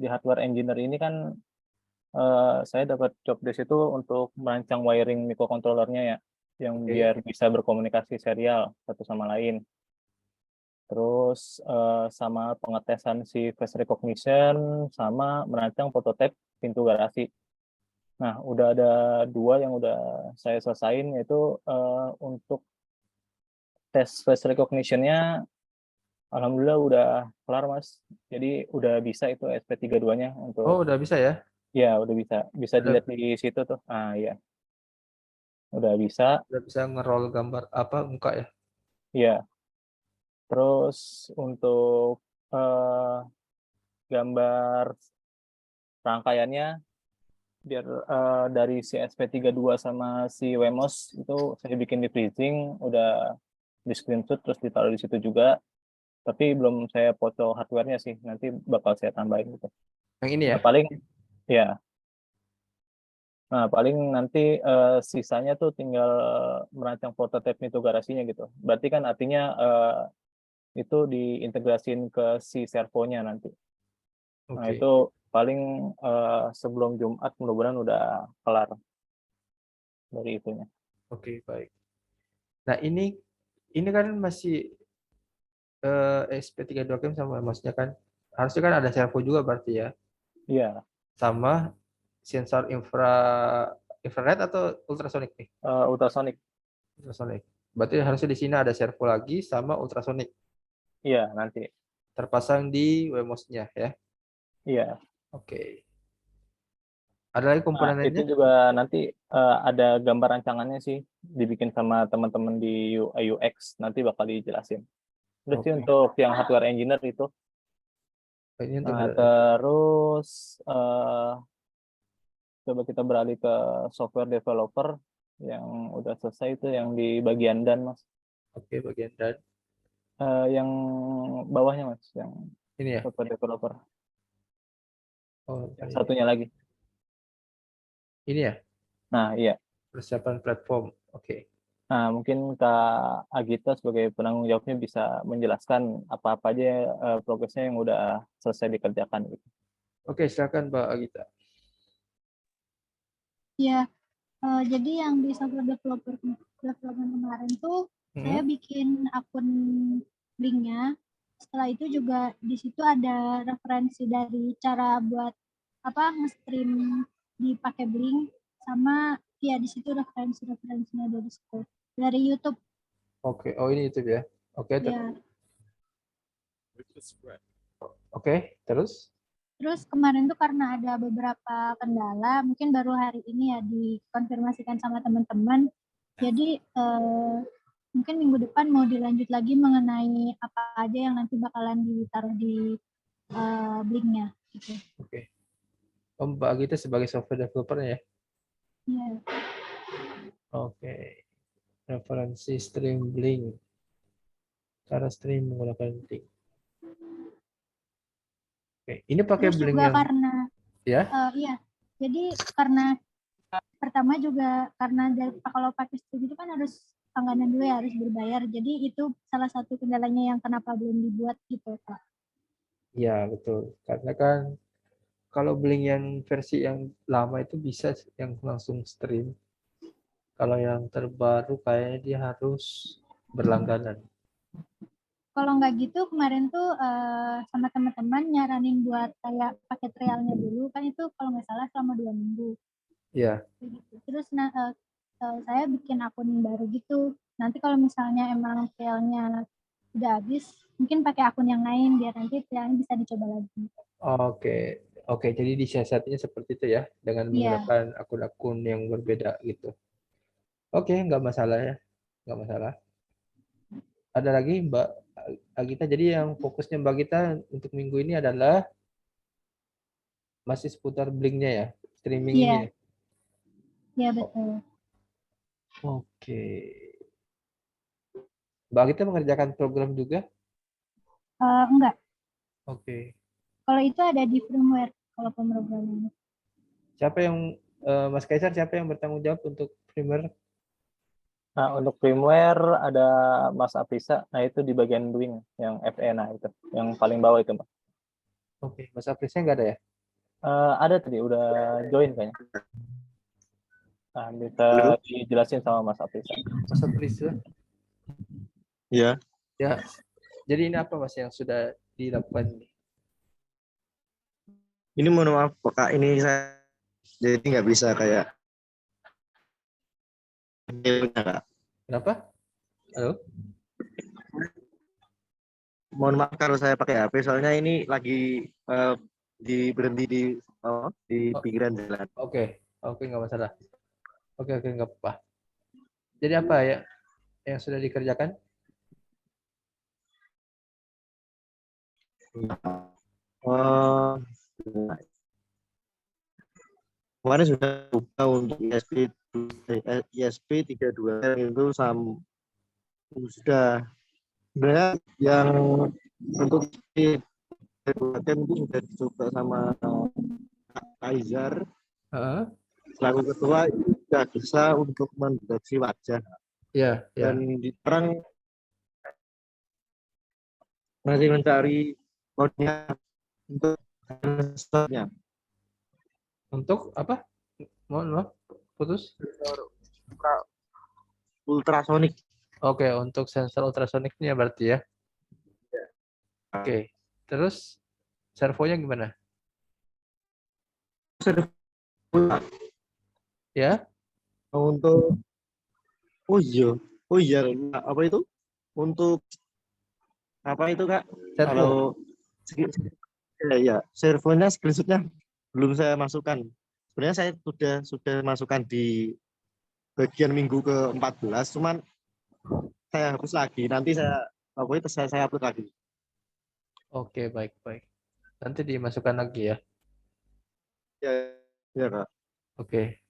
di hardware engineer ini kan saya dapat job desk itu untuk merancang wiring microcontrollernya ya, yang Oke. biar bisa berkomunikasi serial satu sama lain. Terus sama pengetesan si face recognition, sama merancang prototipe pintu garasi. Nah, udah ada 2 yang udah saya selesain, yaitu untuk tes face recognition-nya alhamdulillah udah kelar, Mas. Jadi udah bisa itu SP32-nya Oh, untuk udah bisa ya? ya udah bisa. Bisa Udah, dilihat di situ tuh. Ah ya, udah bisa. udah bisa nge-roll gambar apa muka ya? Ya. Terus untuk eh, gambar rangkaiannya biar dari si SP32 sama si Wemos itu saya bikin di freezing, udah di screenshot terus ditaruh di situ juga. Tapi belum saya foto hardware-nya sih, nanti bakal saya tambahin gitu. Yang ini ya? Nah, paling nanti sisanya tuh tinggal merancang prototipe itu garasinya gitu. Berarti kan artinya itu diintegrasin ke si servonya nanti. Nah, Oke. itu paling sebelum Jumat mudah-mudahan udah kelar dari itunya. Oke, baik. Nah, ini kan masih SP32 game sama maksudnya kan harusnya kan ada servo juga berarti ya. Iya, Sama sensor infrared atau ultrasonic nih? ultrasonic. Ultrasonic. Berarti harusnya di sini ada servo lagi sama ultrasonic Iya, nanti. terpasang di WMOS-nya ya. Iya. Oke. Ada lagi Nah, komponen itu lainnya? juga nanti ada gambar rancangannya sih dibikin sama teman-teman di UI UX, nanti bakal dijelasin. Udah sih Oke. untuk yang hardware engineer itu. Ini untuk Nah, terus coba kita beralih ke software developer yang udah selesai itu yang di bagian dan Mas. Oke, bagian dan Yang bawahnya Mas, yang ini ya. software developer. Oh, Yang ini. satunya lagi. Ini ya, Nah, iya. persiapan platform. Oke. Nah, mungkin Kak Agita sebagai penanggung jawabnya bisa menjelaskan apa-apa aja progresnya yang udah selesai dikerjakan gitu. Oke, silakan Mbak Agita. Ya, jadi yang di software development kemarin tuh saya bikin akun Blink-nya. Setelah itu juga di situ ada referensi dari cara buat nge-stream dipakai Blink sama ya di situ referensinya dari situ. Dari YouTube Oke, oh ini YouTube ya. Oke, ya. Terus? Terus kemarin tuh karena ada beberapa kendala, mungkin baru hari ini ya dikonfirmasikan sama teman-teman. Jadi mungkin minggu depan mau dilanjut lagi mengenai apa aja yang nanti bakalan ditaruh di Blink-nya. Gitu. Oke. Mbak Agita sebagai software developer ya? Iya. Oke. Referensi stream Blink. Cara stream menggunakan Blink. Oke. Ini pakai Terus Blink juga yang karena ya? iya. Jadi karena pertama juga karena kalau pakai stream itu kan harus langganan dulu ya, harus berbayar. Jadi itu salah satu kendalanya yang kenapa belum dibuat gitu, Pak. Iya, betul. Karena kan kalau Blink yang versi yang lama itu bisa yang langsung stream. Kalau yang terbaru kayaknya dia harus berlangganan. Kalau nggak gitu kemarin tuh sama teman-teman nyaranin buat kayak pakai trialnya dulu, kan itu kalau nggak salah selama 2 minggu. Iya. Gitu. Terus saya bikin akun baru gitu. Nanti kalau misalnya emang trialnya udah habis, mungkin pakai akun yang lain biar nanti trialnya bisa dicoba lagi. Oke, jadi disiasatinya seperti itu ya, dengan Iya. menggunakan akun-akun yang berbeda gitu. Oke, nggak masalah ya, nggak masalah. Ada lagi Mbak Agita, jadi yang fokusnya Mbak Agita untuk minggu ini adalah masih seputar Blink-nya ya, streaming Iya. ini ya? Iya betul. Oke. Mbak Agita mengerjakan program juga? Enggak. Oke. Kalau itu ada di firmware kalau pemrograman. Siapa yang Mas Kaisar, siapa yang bertanggung jawab untuk firmware? Nah, untuk firmware ada Mas Aprisa, nah itu di bagian Blink yang FE, nah itu yang paling bawah itu, Mbak. Oke, Mas Aprisnya nggak ada ya? Ada tadi, udah join kayaknya. Nah, bisa dijelasin sama Mas Aprisa. Mas Aprisnya? Iya, Ya. Jadi ini apa Mas yang sudah dilakukan ini? ini mohon maaf Kak, ini saya jadi nggak bisa kayak Kak. Kenapa? Halo? Mohon maaf kalau saya pakai HP, soalnya ini lagi berhenti di pinggiran jalan. Oke, nggak masalah. Oke, nggak apa-apa. Jadi apa ya yang sudah dikerjakan? Oh, kemarin sudah buka untuk ISP 32 itu sudah sebenarnya yang untuk itu sudah dicoba sama Kaisar. Selaku ketua itu sudah bisa untuk mendeteksi wajah. Ya. Dan sekarang masih mencari kodenya untuk sensornya. Untuk apa? Mohon maaf, putus. Ultrasonik. Oke, untuk sensor ultrasoniknya berarti ya. Oke. Terus servonya gimana? Ya. Untuk oh iya apa itu? Untuk apa itu Kak? Servo. Kalau ya, servonya screenshotnya belum saya masukkan. Sebenarnya saya sudah masukkan di bagian minggu ke-14, cuman saya hapus lagi. Nanti saya upload lagi. Oke, baik. Nanti dimasukkan lagi ya. Ya Kak. Oke.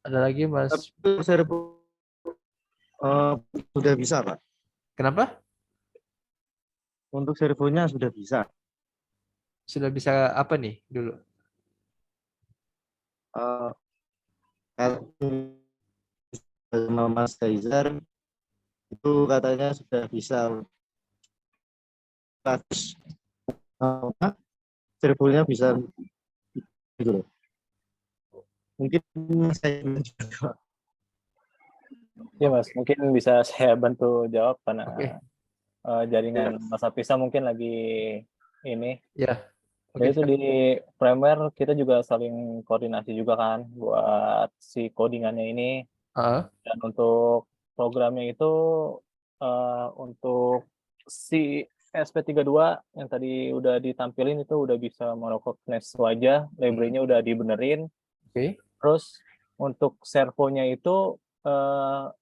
Ada lagi Mas? Servo sudah bisa Pak. Kenapa? Untuk servonya sudah bisa. Sudah bisa apa nih dulu? Sama Mas Kaisar itu katanya sudah bisa. Servonya bisa gitu loh. Mungkin saya juga. Ya Mas, mungkin bisa saya bantu jawab karena Oke. jaringan Mas Aprisa mungkin lagi ini. Ya. Jadi Oke, itu di firmware kita juga saling koordinasi juga kan buat si codingannya ini. Heeh. Dan untuk programnya itu untuk si SP32 yang tadi udah ditampilin itu udah bisa monocognize wajah, library-nya udah dibenerin. Oke. Terus untuk servonya itu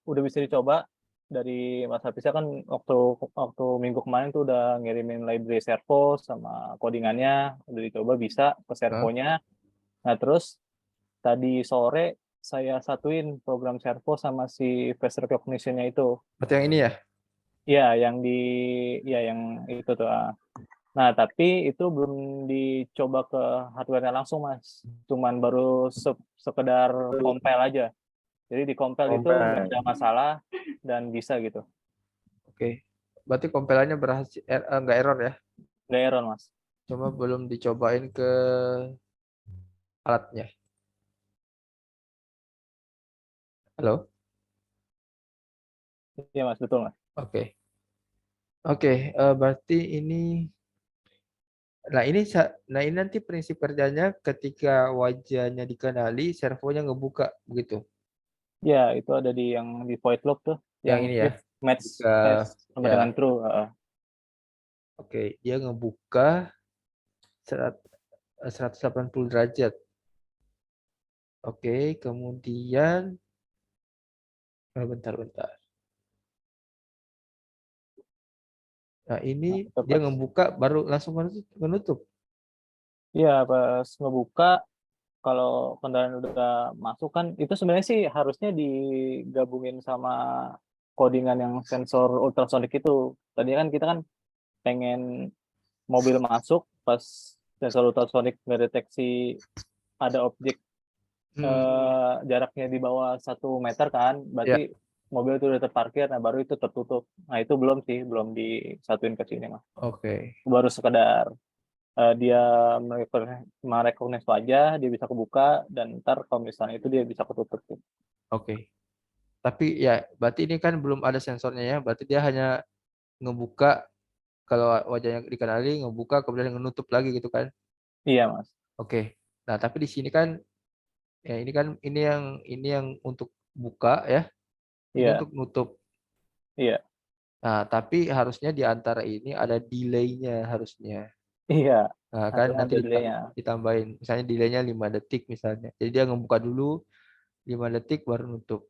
udah bisa dicoba dari Mas Hafiza kan waktu minggu kemarin tuh udah ngirimin library servo sama codingannya udah dicoba bisa ke servonya. Nah terus tadi sore saya satuin program servo sama si face recognition-nya itu. Berarti yang ini ya? Iya, yang itu tuh. Nah, tapi itu belum dicoba ke hardware-nya langsung, Mas. Cuman baru sekedar compile aja. Jadi di compile itu nggak ada masalah dan bisa gitu. Oke. Berarti kompilannya berhasil, nggak error ya? Nggak error, Mas. Cuma belum dicobain ke alatnya. Halo? Iya, Mas, betul, Mas. Oke. Oke, berarti ini nah ini nanti prinsip kerjanya ketika wajahnya dikenali, servonya ngebuka begitu. Ya, itu ada di yang di void loop tuh, Yang yang ini ya. if match Ketika sama ya, dengan true. oke, dia ngebuka 180 derajat. Oke, kemudian bentar. Nah, ini Itu dia pas. ngebuka baru langsung menutup. Iya, pas ngebuka kalau kendaraan udah masuk kan itu sebenarnya sih harusnya digabungin sama codingan yang sensor ultrasonic itu. Tadi kan kita kan pengen mobil masuk pas sensor ultrasonic ngedeteksi ada objek jaraknya di bawah 1 meter kan, Ya, berarti mobil itu udah terparkir, nah baru itu tertutup. Nah itu belum disatuin ke sini mas. oke. Baru sekedar dia merecognize wajah, dia bisa kebuka, dan ntar kalau misalnya itu dia bisa ketutup. Oke. Tapi ya, berarti ini kan belum ada sensornya ya. Berarti dia hanya ngebuka kalau wajahnya dikenali, ngebuka kemudian menutup lagi gitu kan. Iya mas. Oke. Nah, tapi di sini kan ya ini yang untuk buka ya. Ini Iya, untuk nutup. iya, Nah, tapi harusnya di antara ini ada delay-nya harusnya. iya. Nah, kan Harusnya nanti ada delay-nya. ditambahin. Misalnya delay-nya 5 detik misalnya. Jadi dia ngebuka dulu 5 detik baru nutup.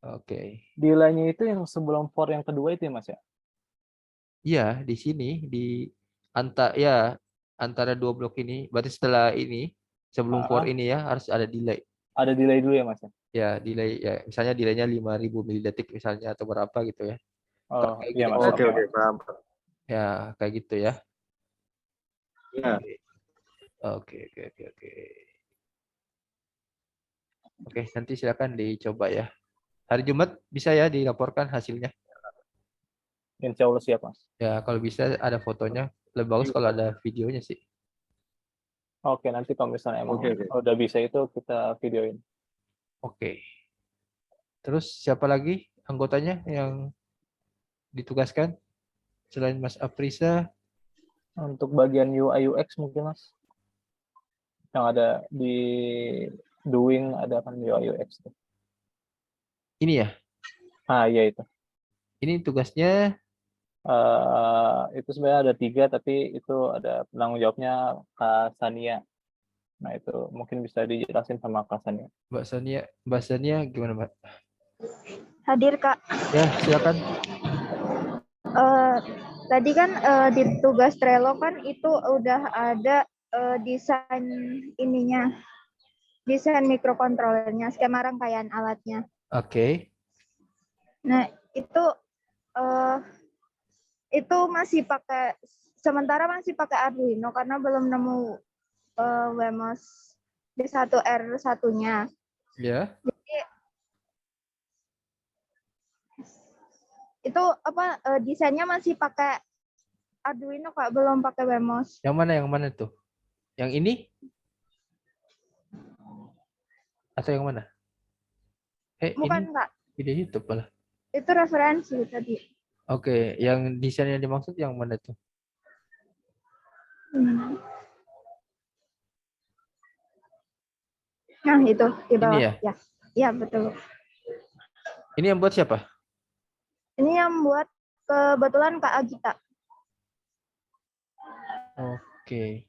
Oke. Delay-nya itu yang sebelum for yang kedua itu ya mas ya? Iya, di sini antara dua blok ini. Berarti setelah ini sebelum for Ah, ini ya harus ada delay. ada delay dulu ya mas ya? Ya, delay ya. Misalnya delaynya 5.000 milidetik misalnya atau berapa gitu ya. Kalau Oh kayak iya gini mas, kan oke mas. paham. ya kayak gitu ya. Ya. Oke. Oke, nanti silakan dicoba ya. Hari Jumat bisa ya dilaporkan hasilnya. Insya Allah siap mas. Ya, kalau bisa ada fotonya. Lebih bagus kalau ada videonya sih. Oke, nanti kalau misalnya emang Oke. udah bisa itu kita videoin. Oke. Terus siapa lagi anggotanya yang ditugaskan selain Mas Aprisa? Untuk bagian UI UX mungkin mas, yang ada di doing ada kan UI UX. Ini ya. Ah iya itu. Ini tugasnya Itu sebenarnya ada 3 tapi itu ada penanggung jawabnya Kak Sania. Nah itu mungkin bisa dijelasin sama Kak Sania. Mbak Sania. Mbak Sania gimana, Mbak? Hadir Kak. Ya, silakan. Tadi kan di tugas Trello kan itu udah ada desain ininya, desain mikrokontrolernya, skema rangkaian alatnya. Oke. Nah itu masih pakai sementara masih pakai Arduino karena belum nemu Wemos D1R1-nya. Ya. Jadi itu desainnya masih pakai Arduino Kak, belum pakai Wemos. Yang mana tuh? Yang ini? Atau yang mana? Bukan Ini Kak, video YouTube malah. itu referensi tadi. Oke, yang desain yang dimaksud yang mana tuh? Nah, itu di Ini bawah. ya? Ya. Ya, betul. Ini yang buat siapa? Ini yang buat kebetulan Kak Agita. Oke.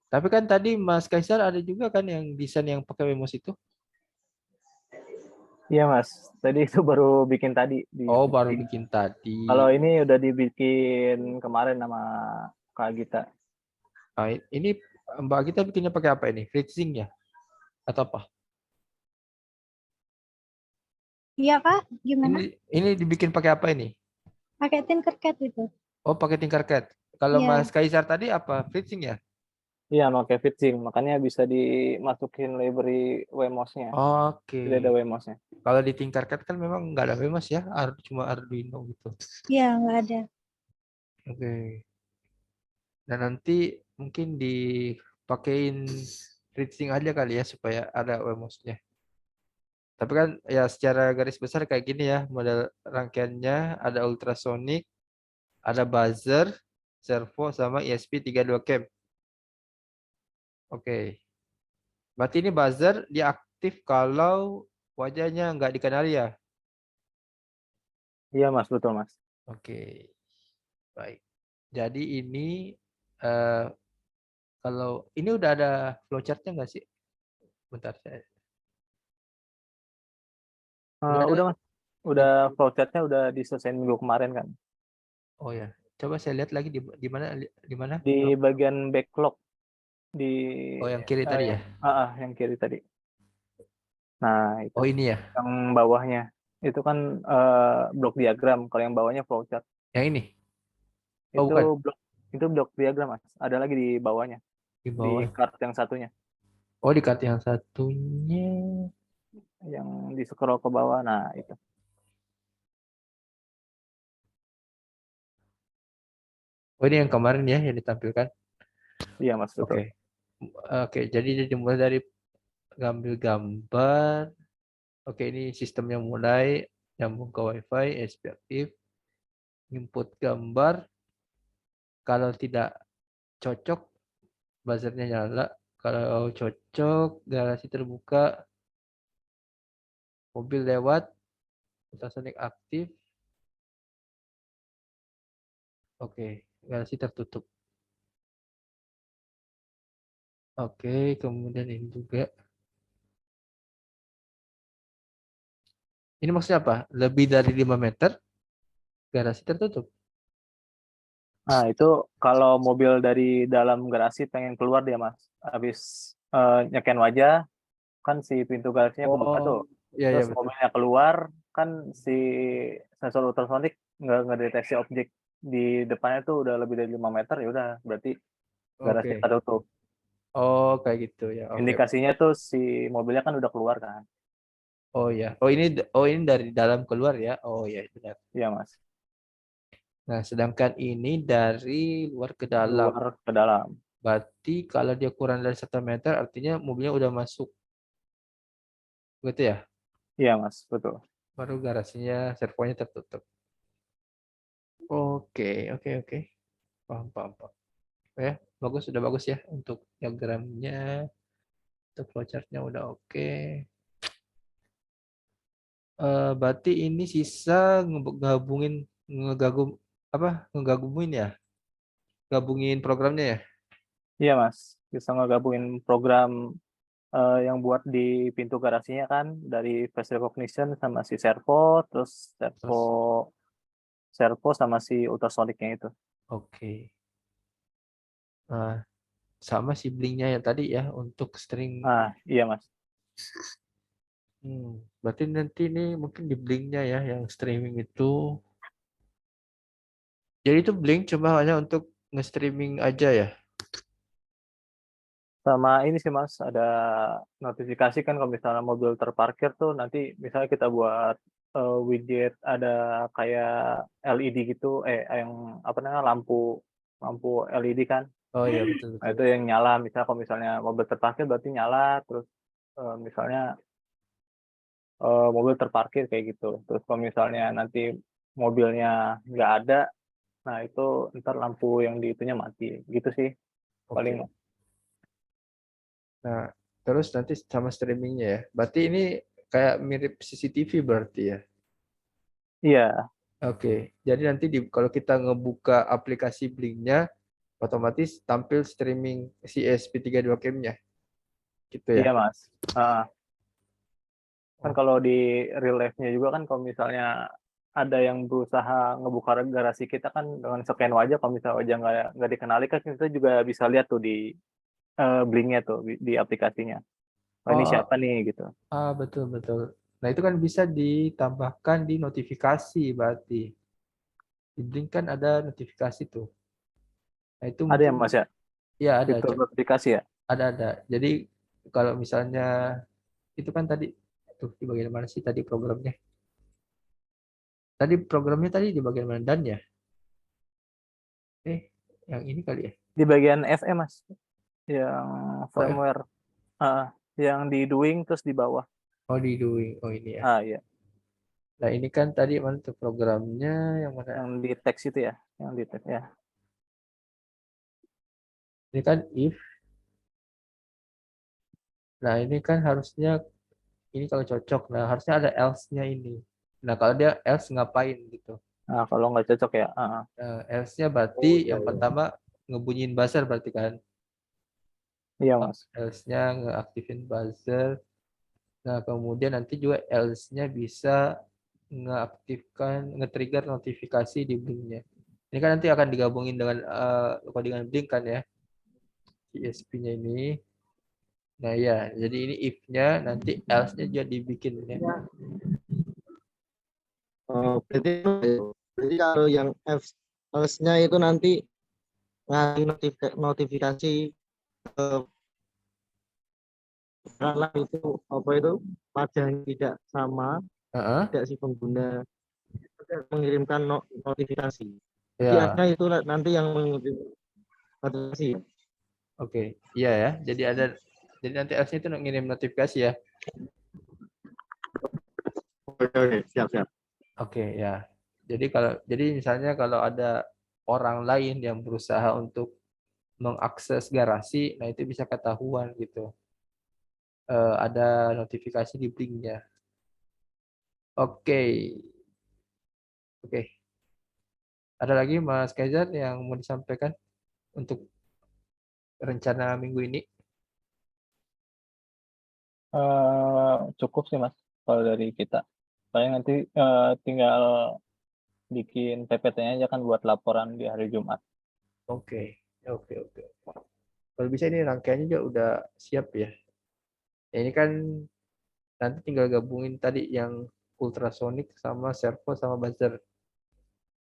Tapi kan tadi Mas Kaisar ada juga kan yang desain yang pakai Wemos itu? Iya Mas, tadi itu baru bikin tadi di Oh, baru ini. bikin tadi. Kalau ini udah dibikin kemarin sama Kak Gita. Nah, ini Mbak kita bikinnya pakai apa ini? Freezing ya? Atau apa? Iya Kak, gimana? Ini dibikin pakai apa ini? Pakai Tinkercad itu. Oh, pakai Tinkercad. Kalau Iya. Mas Kaisar tadi apa? Freezing ya? Iya, pakai FitSync, makanya bisa dimasukin library Wemos-nya. Oke. Tidak ada Wemos-nya. Kalau di Tinkercad kan memang nggak ada Wemos ya, cuma Arduino gitu. Iya, nggak ada. Oke. Dan nanti mungkin dipakein FreeSync aja kali ya supaya ada Wemos-nya. Tapi kan ya secara garis besar kayak gini ya model rangkaiannya, ada ultrasonic, ada buzzer, servo sama ESP32 cam. Oke. Berarti ini buzzer diaktif kalau wajahnya nggak dikenali ya. Iya Mas, betul Mas. Oke. Baik. Jadi ini eh, kalau ini udah ada flowchart-nya nggak sih? Bentar saya. Udah ada? Udah Mas, udah flowchart-nya udah diselesaikan minggu kemarin kan. Oh ya. Coba saya lihat lagi di mana? Di bagian backlog di Oh, yang kiri tadi ya. yang kiri tadi. Nah, itu Oh, ini ya. yang bawahnya. Itu kan blok diagram, kalau yang bawahnya flowchart. Yang ini. Oh, bukan. Itu blok diagram Mas. Ada lagi di bawahnya, Di di bawah. chart yang satunya. Oh, di kartu yang satunya. Yang di scroll ke bawah. Nah, itu. Oh, ini yang kemarin ya yang ditampilkan. Iya Mas, betul. Oke. Oke, jadi dia dimulai dari ngambil gambar. Oke, ini sistemnya mulai nyambung ke WiFi, SP aktif, input gambar. Kalau tidak cocok, buzzernya nyala. Kalau cocok, garasi terbuka, mobil lewat, ultrasonic aktif. Oke, garasi tertutup. Oke, kemudian ini juga. Ini maksudnya apa? Lebih dari 5 meter, garasi tertutup. Nah, itu kalau mobil dari dalam garasi pengen keluar dia Mas. Habis nyeken wajah, kan si pintu garasinya kebuka tuh. Iya, iya Terus betul. mobilnya keluar, kan si sensor ultrasonic nggak ngedeteksi objek di depannya tuh udah lebih dari 5 meter, ya udah berarti garasi Oke. tertutup. Oh, kayak gitu ya. Oke. Indikasinya tuh si mobilnya kan udah keluar kan. Oh ya. Oh ini dari dalam keluar ya. Oh ya, benar. Iya Mas. Nah, sedangkan ini dari luar ke dalam. Luar ke dalam. Berarti kalau dia kurang dari 1 meter, artinya mobilnya udah masuk. Begitu ya? Iya Mas, betul. Baru garasinya, servonya tertutup. Oke. Paham. Ya, sudah bagus ya untuk diagramnya, untuk flowchart-nya udah oke. Berarti ini sisa ngegabungin ya? Gabungin programnya ya? Iya Mas, bisa ngegabungin program yang buat di pintu garasinya kan dari face recognition sama si servo, terus servo sama si ultrasonicnya itu. Oke. Nah, sama si blinknya yang tadi ya untuk string. Ah, iya Mas. Berarti nanti ini mungkin di blinknya ya yang streaming itu. Jadi itu blink cuma hanya untuk nge-streaming aja ya? Sama ini sih Mas, ada notifikasi kan kalau misalnya mobil terparkir tuh nanti misalnya kita buat widget ada kayak LED gitu, yang apa namanya lampu LED kan. Oh iya betul. Nah, itu yang nyala, misalnya kalau misalnya mobil terparkir berarti nyala, terus misalnya mobil terparkir kayak gitu. Terus kalau misalnya nanti mobilnya nggak ada, nah itu ntar lampu yang di itunya mati. Gitu sih paling. Nah, Terus nanti sama streamingnya ya. Berarti ini kayak mirip CCTV berarti ya. Iya, Oke. Jadi nanti kalau kita ngebuka aplikasi Blink-nya, otomatis tampil streaming si ESP32 Cam-nya. Gitu iya ya. Mas. Kan Oh. kalau di real life-nya juga kan kalau misalnya ada yang berusaha ngebuka garasi kita kan dengan scan wajah, kalau misalnya wajah nggak dikenali kan kita juga bisa lihat tuh di Blink-nya tuh di aplikasinya. Oh, ini Oh, siapa nih gitu. betul betul. Nah, itu kan bisa ditambahkan di notifikasi berarti. Di Blink kan ada notifikasi tuh. Nah, itu Ada mungkin yang Mas ya? ya ada, Fitur notifikasi ya? ada. Jadi kalau misalnya itu kan tadi tuh di bagian mana sih tadi programnya? Tadi programnya tadi di bagian mana dan ya? Yang ini kali ya. Di bagian FE Mas, yang Oh, firmware, yang di doing terus di bawah. di doing. Oh, ini ya. Iya, Nah, ini kan tadi mana tuh programnya yang mana? yang di teks itu ya, yang di teks ya. Ini kan if. Nah, ini kan harusnya ini kalau cocok. Nah, harusnya ada else-nya ini. Nah, kalau dia else ngapain gitu? Nah, kalau nggak cocok ya, Else-nya berarti yang pertama ngebunyiin buzzer berarti kan. iya Mas. Else-nya ngeaktifin buzzer. Nah, kemudian nanti juga else-nya bisa ngeaktifkan, nge-trigger notifikasi di Blink-nya. Ini kan nanti akan digabungin dengan codingan Blink kan ya. ESP-nya ini. Nah, ya, jadi ini if-nya, nanti else-nya juga dibikin ya. Berarti kalau yang else-nya itu nanti ngasih notifikasi ke kalau itu apa itu wajah yang tidak sama, tidak si pengguna mengirimkan notifikasi. Jadi Ya, ada itu nanti yang mengirim notifikasi. oke. Iya ya. Jadi nanti else-nya itu ngirim notifikasi ya. Oke, siap. Oke, ya. Jadi misalnya kalau ada orang lain yang berusaha untuk mengakses garasi, nah itu bisa ketahuan gitu. Ada notifikasi di Blink-nya. Oke. Oke. Ada lagi Mas Kaizar yang mau disampaikan untuk rencana minggu ini? Cukup sih Mas kalau dari kita. Paling nanti tinggal bikin PPT-nya aja kan buat laporan di hari Jumat. Oke. Kalau bisa ini rangkaiannya juga udah siap ya. Ya, ini kan nanti tinggal gabungin tadi yang ultrasonic sama servo sama buzzer.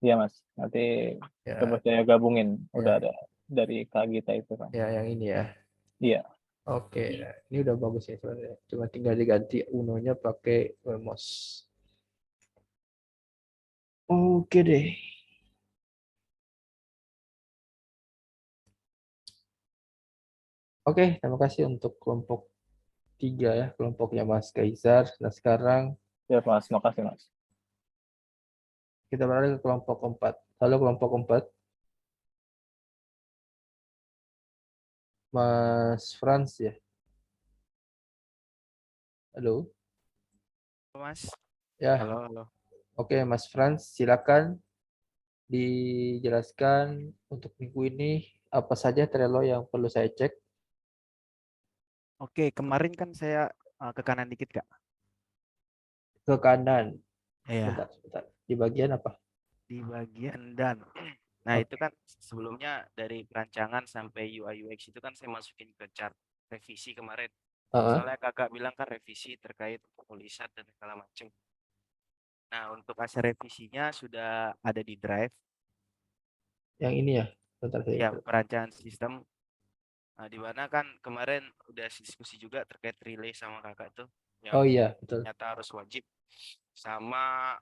Iya Mas, nanti coba Ya, saya gabungin. Udah ya, ada dari Kak Gita itu kan. ya yang ini ya. Iya. Oke, nah, ini udah bagus ya sebenarnya. Cuma tinggal diganti Uno-nya pakai Wemos. Oke deh. Oke, terima kasih untuk kelompok 3 ya, kelompoknya Mas Kaisar. Nah, sekarang Ya Mas, makasih Mas. kita beralih ke kelompok 4. Halo kelompok 4. Mas Franz ya. Halo. Mas. Ya. Halo. Oke, Mas Franz, silakan dijelaskan untuk minggu ini apa saja Trello yang perlu saya cek. Oke, kemarin kan saya ke kanan dikit, Kak. Ke kanan. Iya. Sebentar. Di bagian apa? Di bagian dan. Nah, Oke. itu kan sebelumnya dari perancangan sampai UI UX itu kan saya masukin ke chart revisi kemarin. Soalnya Kakak bilang kan revisi terkait tulisan dan segala macam. Nah, untuk hasil revisinya sudah ada di Drive. Yang ini ya. Bentar saya. Ya, perancangan sistem. Nah, di mana kan kemarin udah diskusi juga terkait relay sama Kakak tuh. Yang Oh iya, betul. ternyata harus wajib. Sama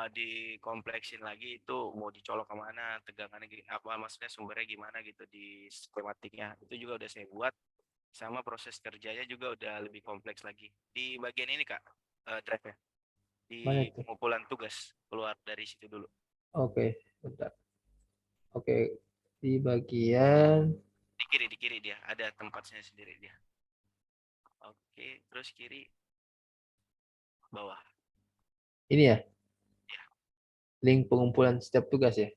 dikompleksin lagi itu mau dicolok kemana, tegangannya apa, maksudnya sumbernya gimana gitu di skematiknya. Itu juga udah saya buat. Sama proses kerjanya juga udah lebih kompleks lagi. Di bagian ini Kak, drive-nya. Di pengumpulan tugas, keluar dari situ dulu. Oke, bentar. Oke, di bagian di kiri dia ada tempatnya sendiri dia. Oke, terus kiri bawah. Ini ya, Ya. link pengumpulan setiap tugas ya.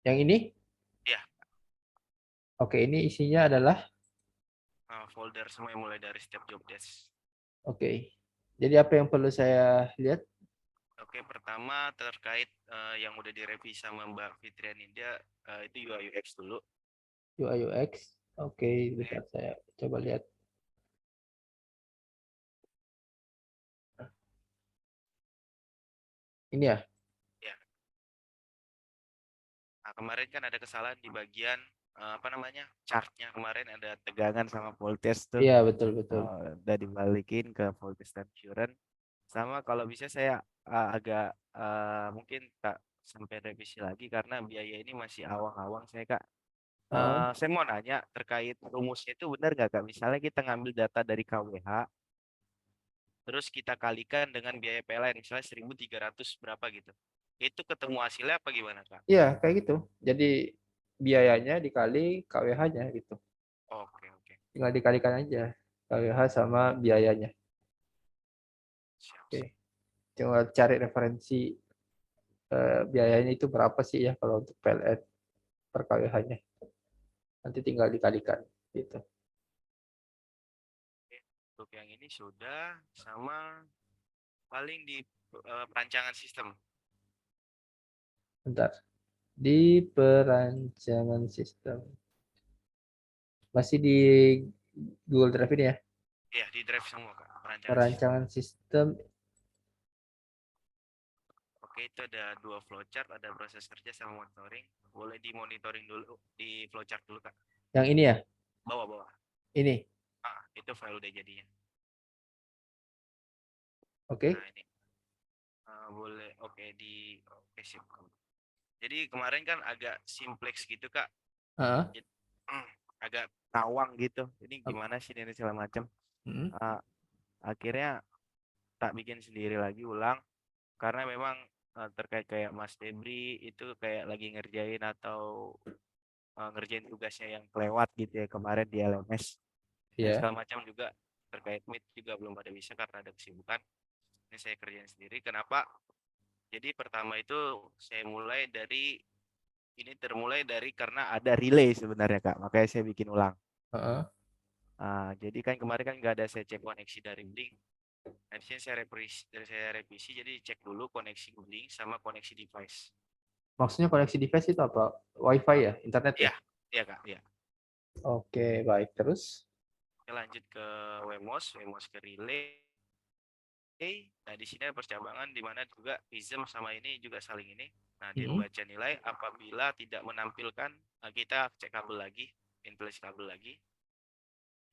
Yang ini? Iya. Oke, ini isinya adalah Folder semua yang mulai dari setiap job desk. oke. Jadi apa yang perlu saya lihat? Oke, pertama terkait yang udah direvisi sama Mbak Fitrian Indah, itu UI UX dulu. UI UX. Oke, bentar saya coba lihat. Ini ya? Nah, kemarin kan ada kesalahan di bagian apa namanya, chartnya kemarin ada tegangan sama voltage tuh. Iya, betul betul. Udah dibalikin ke voltage dan current. Sama kalau bisa saya agak mungkin tak sampai revisi lagi karena biaya ini masih awang-awang saya Kak. Heeh. Saya mau nanya terkait rumusnya itu benar nggak Kak? Misalnya kita ngambil data dari KWH, terus kita kalikan dengan biaya PLN, misalnya 1.300 berapa gitu. Itu ketemu hasilnya apa gimana Kak? Iya, kayak gitu. Jadi biayanya dikali KWH-nya gitu. Oke, oke. Tinggal dikalikan aja KWH sama biayanya. Siap, Oke. siap. Tinggal cari referensi biayanya itu berapa sih ya kalau untuk PLN per KWH-nya. Nanti tinggal dikalikan gitu. Untuk yang ini sudah, sama paling di perancangan sistem. Bentar. Di perancangan sistem. Masih di Google Drive ini ya? Iya, di drive semua Kak, perancangan sistem. Perancangan sistem. Oke, itu ada 2 flowchart, ada proses kerja sama monitoring. Boleh di monitoring dulu, di flowchart dulu Kak. Yang ini ya? Bawah-bawah. Ini. Itu file udah jadinya. Oke. Nah, ini. Boleh, oke sip. Jadi kemarin kan agak simplex gitu Kak. Heeh. Agak tawang gitu. Ini gimana sih ini segala macam. Hmm. Akhirnya tak bikin sendiri lagi ulang karena memang terkait kayak Mas Debri itu kayak lagi ngerjain atau ngerjain tugasnya yang kelewat gitu ya kemarin di LMS dan Iya. segala macam juga terkait Meet juga belum pada bisa karena ada kesibukan. Ini saya kerjain sendiri. Kenapa? Jadi pertama itu saya mulai dari termulai dari karena ada relay sebenarnya Kak, makanya saya bikin ulang. Heeh. Jadi kan kemarin kan nggak ada saya cek koneksi dari link. Nah, di sini saya revisi, jadi cek dulu koneksi link sama koneksi device. Maksudnya koneksi device itu apa? Wi-Fi ya? Internet ya? Iya, iya Kak, iya. Oke, baik. Terus? Kita lanjut ke WMOS ke relay. Nah, di sini ada percabangan di mana juga PISM sama ini juga saling ini. Nah, dia membaca nilai apabila tidak menampilkan, kita cek kabel lagi, input kabel lagi.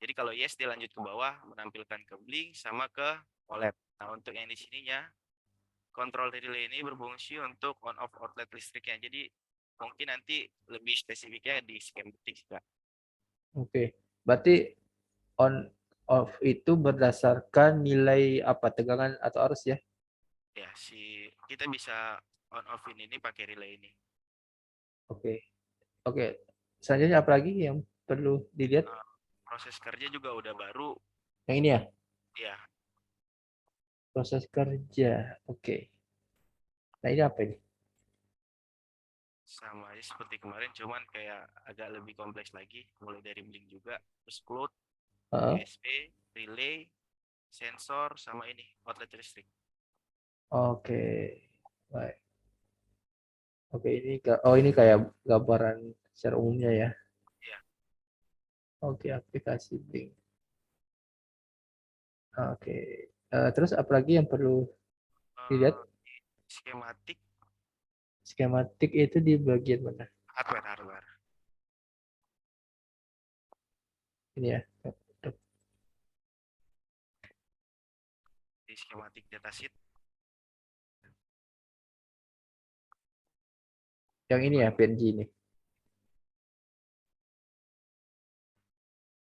Jadi kalau yes dia lanjut ke bawah menampilkan ke blink sama ke OLED. Nah, untuk yang di sininya kontrol relay ini berfungsi untuk on off outlet listriknya. Jadi mungkin nanti lebih spesifiknya di schematic Kak. Oke. Berarti on off itu berdasarkan nilai apa? Tegangan atau arus ya? Ya, kita bisa on off ini pakai relay ini. Oke. Oke. Selanjutnya apa lagi yang perlu dilihat? Proses kerja juga udah baru. Yang ini ya? Ya. Proses kerja. Oke. Nah, ini apa ini? Sama aja seperti kemarin, cuman kayak agak lebih kompleks lagi. Mulai dari blink juga, terus cloud, USB, relay, sensor, sama ini, outlet listrik. Oke. Baik. Oke, ini kayak gambaran secara umumnya ya. Iya. Oke, aplikasi Blink. Oke. Terus apa lagi yang perlu dilihat? Skematik. Skematik itu di bagian mana? Hardware. Ini ya. Di skematik datasheet. Yang ini ya, PNG ini.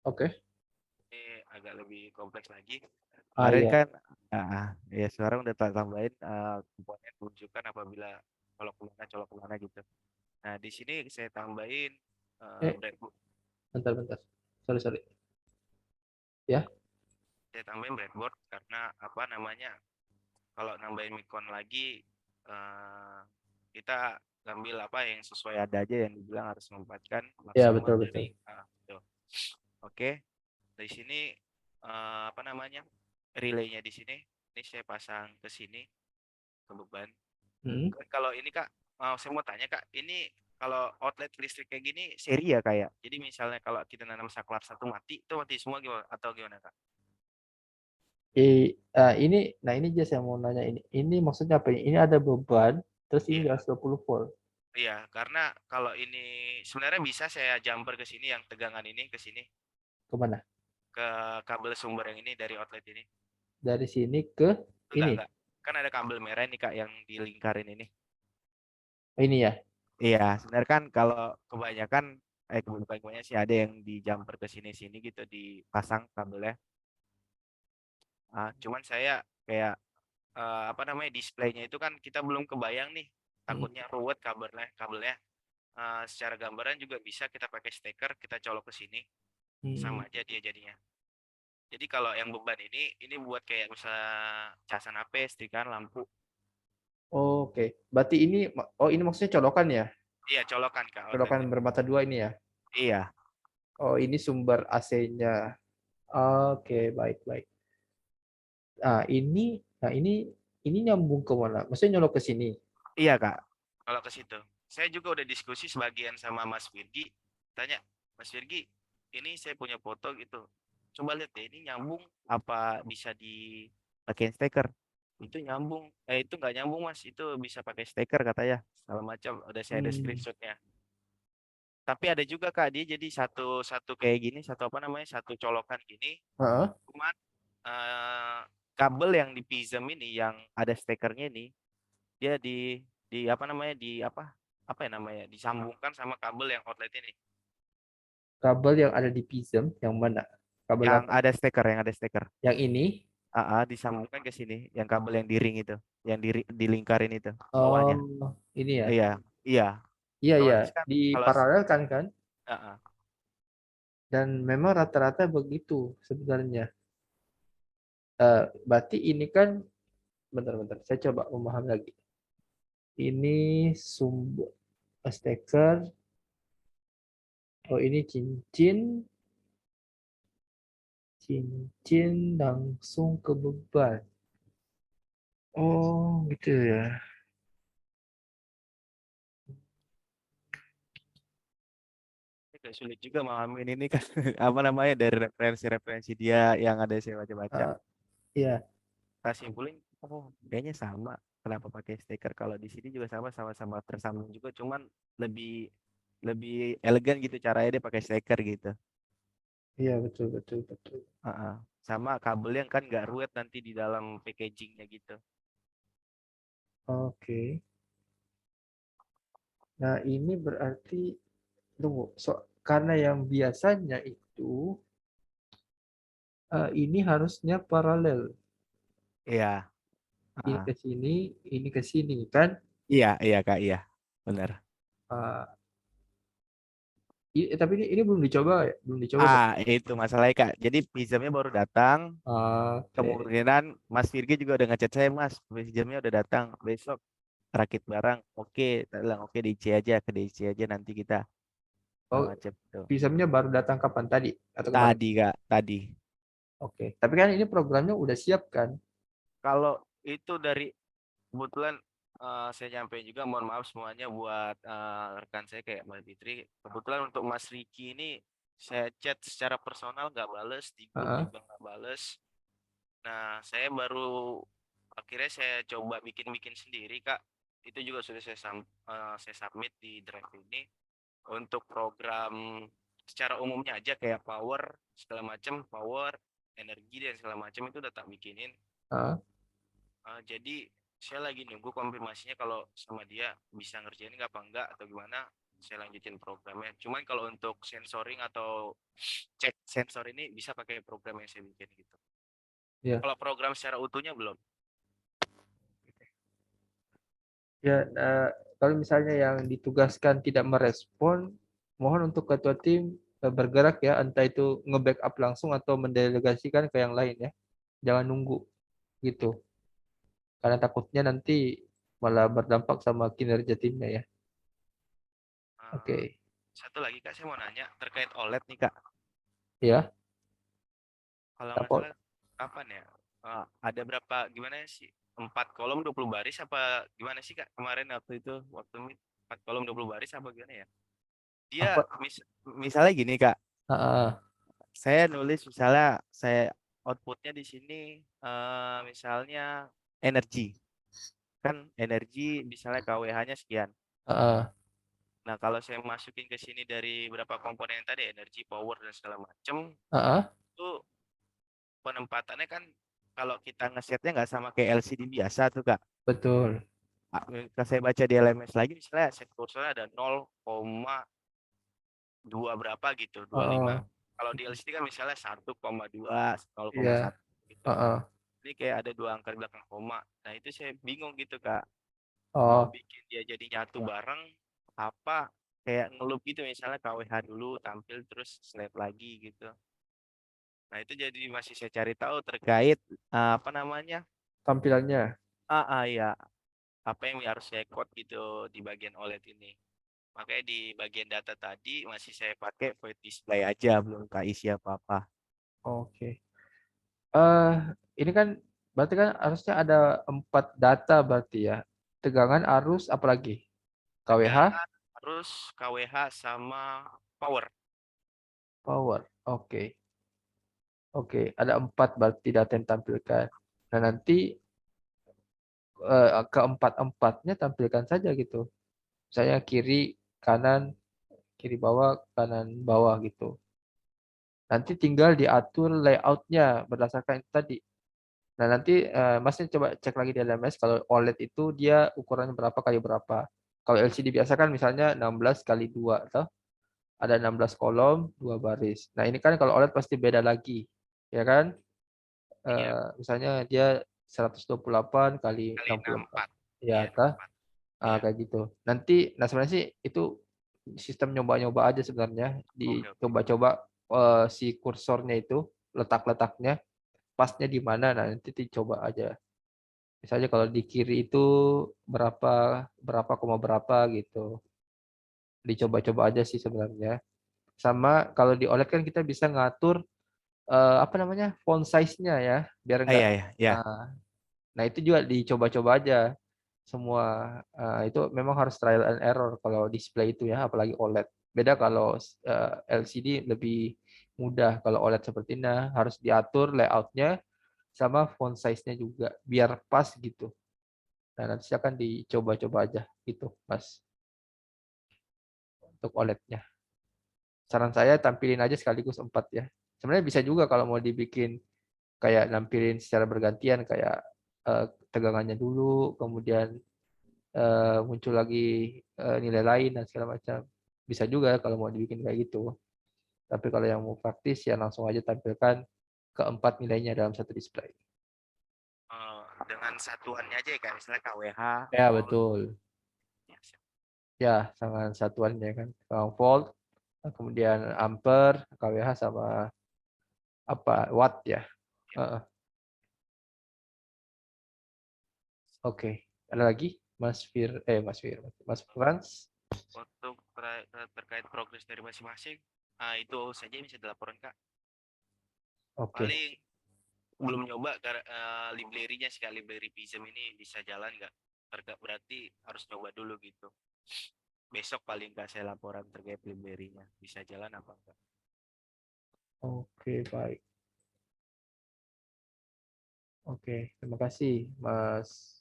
Oke. Ini agak lebih kompleks lagi. Iya. Kan, ya sekarang udah tambahin komponen tunjukkan apabila colok kemana gitu. Nah, di sini saya tambahin breadboard. Bentar. Sorry. Saya tambahin breadboard karena apa namanya, kalau nambahin mikron lagi kita ngambil apa yang sesuai ada aja, yang dibilang harus memanfaatkan Ya, maksimal betul. dari betul. Oke, dari sini apa namanya, relaynya di sini, ini saya pasang ke sini ke beban. Hmm. Kalau ini Kak, saya mau tanya Kak, ini kalau outlet listrik kayak gini seri ya kayak. Jadi misalnya kalau kita nanam saklar satu mati, itu mati semua gimana atau gimana Kak? Ini Jess yang mau nanya ini. Ini maksudnya apa ini? Ini ada beban, terus ini Iya. 220 volt. Iya, karena kalau ini sebenarnya bisa saya jumper ke sini yang tegangan ini ke sini, Kemana? ke kabel sumber yang ini dari outlet ini. Dari sini ke ini. Enggak. Kan ada kabel merah nih Kak yang dilingkarin ini. Ini ya. Iya, sebenarnya kan kalau kebanyakan kebanyakan sih ada yang di jumper ke sini-sini gitu dipasang kabelnya. Cuman saya kayak apa namanya, displaynya itu kan kita belum kebayang nih, takutnya ruwet kabelnya. Secara gambaran juga bisa kita pakai steker, kita colok ke sini, sama aja dia jadinya. Jadi kalau yang beban ini buat kayak misalnya casan HP, setrikaan, lampu. Oke. Berarti ini ini maksudnya colokan ya? Iya, colokan Kak. Colokan bermata dua ini ya? Iya. Oh, ini sumber AC-nya. Oke, baik. Ini nyambung ke mana? Maksudnya nyolok ke sini. Iya Kak, kalau ke situ. Saya juga udah diskusi sebagian sama Mas Virgi. Tanya, Mas Virgi, ini saya punya foto gitu. Coba lihat deh, ini nyambung apa bisa dipakai steker? Itu nyambung. Itu nggak nyambung Mas, itu bisa pakai steker katanya. Segala macam, udah saya ada screenshotnya. Tapi ada juga Kak, dia jadi satu kayak gini, satu apa namanya, satu colokan gini. Heeh. Cuman kabel yang di PISM ini, yang ada stekernya ini, dia di apa namanya, di apa ya namanya, disambungkan sama kabel yang outlet ini, Kabel yang ada di PISM yang mana? Kabel yang apa? ada steker Yang ini? disambungkan ke sini, yang kabel yang di ring itu, yang dilingkarin itu bawahnya. Oh, ini ya. Iya, iya, Iya, otomatis kan di kalau paralelkan kan? uh, Dan memang rata-rata begitu sebenarnya. Berarti ini kan, bentar, saya coba memahami lagi. Ini sumber steker. Oh, ini cincin langsung ke beban. Oh, gitu ya. agak sulit juga memahamin ini kan. Apa namanya, dari referensi dia yang ada saya baca-baca. Iya. Kita simpulin, oh kayaknya sama. Kenapa pakai steker? Kalau di sini juga sama-sama tersambung juga, cuman lebih lebih elegan gitu caranya, dia pakai steker gitu. Iya, betul. Sama kabelnya kan nggak ruwet nanti di dalam packagingnya gitu. Oke. Nah, ini berarti tunggu. Karena yang biasanya itu ini harusnya paralel. Iya. Ini ke sini, ini ke sini kan? Iya Kak, iya. Benar. Tapi ini belum dicoba ya? Belum dicoba. Itu masalahnya Kak. Jadi pinjamnya baru datang. Oke. Kemungkinan Mas Virgi juga udah ngechat saya, Mas, pinjamnya udah datang. Besok rakit barang. Oke, saya bilang oke, DC aja, ke DC aja nanti kita. Oh, Macam itu. PISM-nya baru datang kapan tadi? Atau kemarin? Tadi Kak, tadi. Oke. Tapi kan ini programnya udah siap kan? Kalau itu dari kebetulan saya nyampein juga, mohon maaf semuanya buat rekan saya kayak Mbak Fitri. Kebetulan untuk Mas Riki ini saya chat secara personal nggak bales, di grup juga nggak bales. Nah, saya baru akhirnya saya coba bikin sendiri Kak. Itu juga sudah saya submit di drive ini untuk program secara umumnya aja, kayak power segala macam, power, energi dan segala macam itu udah tak bikinin. Jadi saya lagi nunggu konfirmasinya kalau sama dia bisa ngerjain nggak apa enggak atau gimana, saya lanjutin programnya. Cuman kalau untuk sensoring atau cek sensor ini bisa pakai program yang saya bikin gitu. Iya. Kalau program secara utuhnya belum. Ya, kalau misalnya yang ditugaskan tidak merespon, mohon untuk ketua tim bergerak ya, entah itu nge-backup langsung atau mendelegasikan ke yang lain ya. Jangan nunggu gitu. Karena takutnya nanti malah berdampak sama kinerja timnya ya. Oke. Satu lagi Kak, saya mau nanya terkait OLED nih Kak. Ya, Kalau nggak apa? salah kapan ya? Ada berapa gimana sih? 4 kolom 20 baris apa gimana sih Kak? Kemarin waktu itu waktu meet 4 kolom 20 baris apa gimana ya? Dia Apa? misalnya gini Kak, Ah, saya nulis misalnya saya outputnya di sini misalnya energi. Kan energi misalnya KWH-nya sekian. ah, Nah, kalau saya masukin ke sini dari berapa komponen yang tadi, energi, power, dan segala macam, ah, itu penempatannya kan kalau kita ngesetnya nggak sama kayak LCD biasa tuh, Kak. betul. Kalau saya baca di LMS lagi, misalnya set kursornya ada 0,2 berapa gitu, 25. Ah, Kalau di LCD kan misalnya 1,2, 0,1 ya. gitu. Ah, Ini kayak ada 2 angka di belakang koma. Nah, itu saya bingung gitu, Kak. Mau oh, bikin dia jadi nyatu bareng, apa kayak ngelup gitu misalnya KWH dulu tampil terus slide lagi gitu. Nah, itu jadi masih saya cari tahu terkait apa namanya? tampilannya. Ya, apa yang harus saya code gitu di bagian OLED ini. Makanya di bagian data tadi masih saya pakai void display aja, belum isi apa-apa. Oke. eh ini kan berarti kan harusnya ada 4 data berarti ya. Tegangan, arus, apalagi? KWH, Tegangan, terus KWH sama power. power. Oke. Oke, ada 4 berarti data yang tampilkan. Nah, nanti keempat-empatnya tampilkan saja gitu. Misalnya kiri bawah, kanan bawah gitu. Nanti tinggal diatur layoutnya berdasarkan itu tadi. Nah, nanti Masnya coba cek lagi di LMS kalau OLED itu dia ukurannya berapa kali berapa. Kalau LCD biasa kan misalnya 16 kali 2 atau ada 16 kolom, 2 baris. Nah, ini kan kalau OLED pasti beda lagi. Ya kan? Iya, Misalnya dia 128 kali kali 64. 64. Ya, Iya, kah? 64. Iya. Kayak gitu. Nanti, nah sebenarnya sih itu sistem nyoba-nyoba aja sebenarnya. Oke, oke. Dicoba-coba si kursornya itu, letak-letaknya, pasnya di mana. Nah, nanti dicoba aja. Misalnya kalau di kiri itu berapa, berapa koma berapa gitu. Dicoba-coba aja sih sebenarnya. Sama kalau di OLED kan kita bisa ngatur apa namanya font size-nya ya, biar enggak. Iya, iya, iya. Nah itu juga dicoba-coba aja semua. Itu memang harus trial and error kalau display itu ya, apalagi OLED. Beda kalau LCD lebih mudah. Kalau OLED seperti ini harus diatur layoutnya sama font size-nya juga biar pas gitu. Nah nanti akan dicoba-coba aja gitu, Mas, untuk OLED-nya. Saran saya tampilin aja sekaligus 4 ya. Sebenarnya bisa juga kalau mau dibikin kayak nampilin secara bergantian kayak tegangannya dulu, kemudian muncul lagi nilai lain dan segala macam. Bisa juga kalau mau dibikin kayak gitu. Tapi kalau yang mau praktis ya langsung aja tampilkan keempat nilainya dalam satu display. Dengan satuannya aja ya Kak, misalnya KWH, Ya volt. betul. Ya, siap. Ya sangat satuannya kan. Kalau volt, kemudian ampere, kWh sama apa watt ya. Heeh. Oke. Ada lagi Mas Frans. Untuk terkait progres dari masing-masing, itu saja yang bisa dilaporkan Kak. Oke. Paling belum nyoba library-nya sih Kak, library Prism ini bisa jalan nggak? Berarti harus coba dulu gitu. Besok paling nggak saya laporan terkait library-nya. Bisa jalan apa enggak? Oke, baik. Oke, terima kasih Mas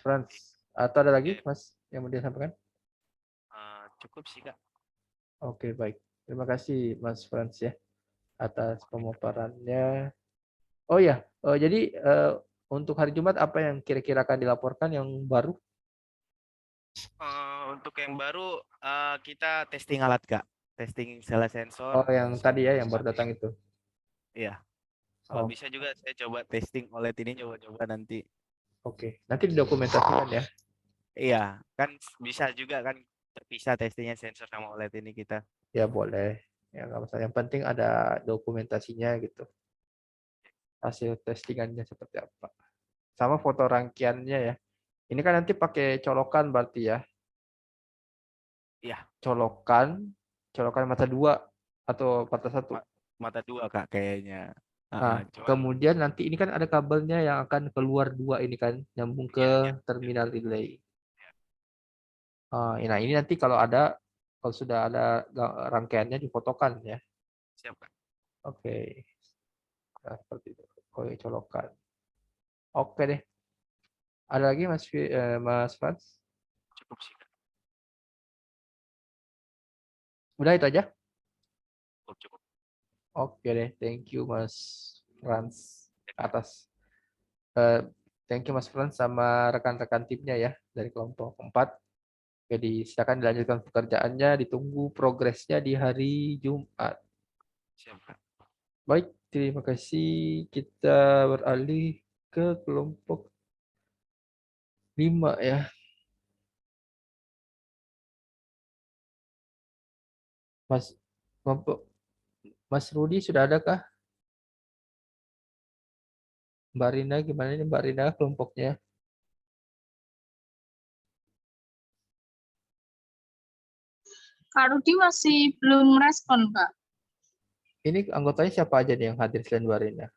Frans. Atau ada lagi, Oke, Mas, yang mau disampaikan? cukup sih Kak. Oke, baik. Terima kasih, Mas Frans ya, atas pemaparannya. Oh ya, jadi untuk hari Jumat apa yang kira-kira akan dilaporkan yang baru? Untuk yang baru kita testing alat Kak. Testing salah sensor. Oh, yang tadi ya, yang baru datang itu. Iya. Kalau Oh, bisa juga saya coba testing OLED ini coba-coba nanti. oke. Nanti didokumentasikan ya. Iya, kan bisa juga kan terpisah testingnya sensor sama OLED ini kita. Ya boleh. Ya nggak masalah. Yang penting ada dokumentasinya gitu. Hasil testingannya seperti apa. Sama foto rangkaiannya ya. Ini kan nanti pakai colokan berarti ya. Iya. Colokan mata 2 atau mata 1. Mata 2 Kak kayaknya. Nah, Cuman kemudian nanti ini kan ada kabelnya yang akan keluar 2 ini kan, nyambung ke iya, iya. terminal relay. Nah, ini nanti kalau sudah ada rangkaiannya difotokan ya. Siap Kak. Oke. Nah, seperti itu. Colokan. Oke deh. Ada lagi Mas Frans? Cukup sih Kak. Udah itu aja? Cukup. Oke deh. Thank you Mas Frans atas thank you Mas Frans sama rekan-rekan timnya ya dari kelompok 4. Jadi silakan dilanjutkan pekerjaannya, ditunggu progresnya di hari Jumat. Siap Kak. Baik, terima kasih. Kita beralih ke kelompok 5 ya. Kelompok Mas Rudi sudah adakah? Mbak Rina gimana nih Mbak Rina kelompoknya? Kak Rudi masih belum respon, Kak. Ini anggotanya siapa aja nih yang hadir selain Mbak Rina?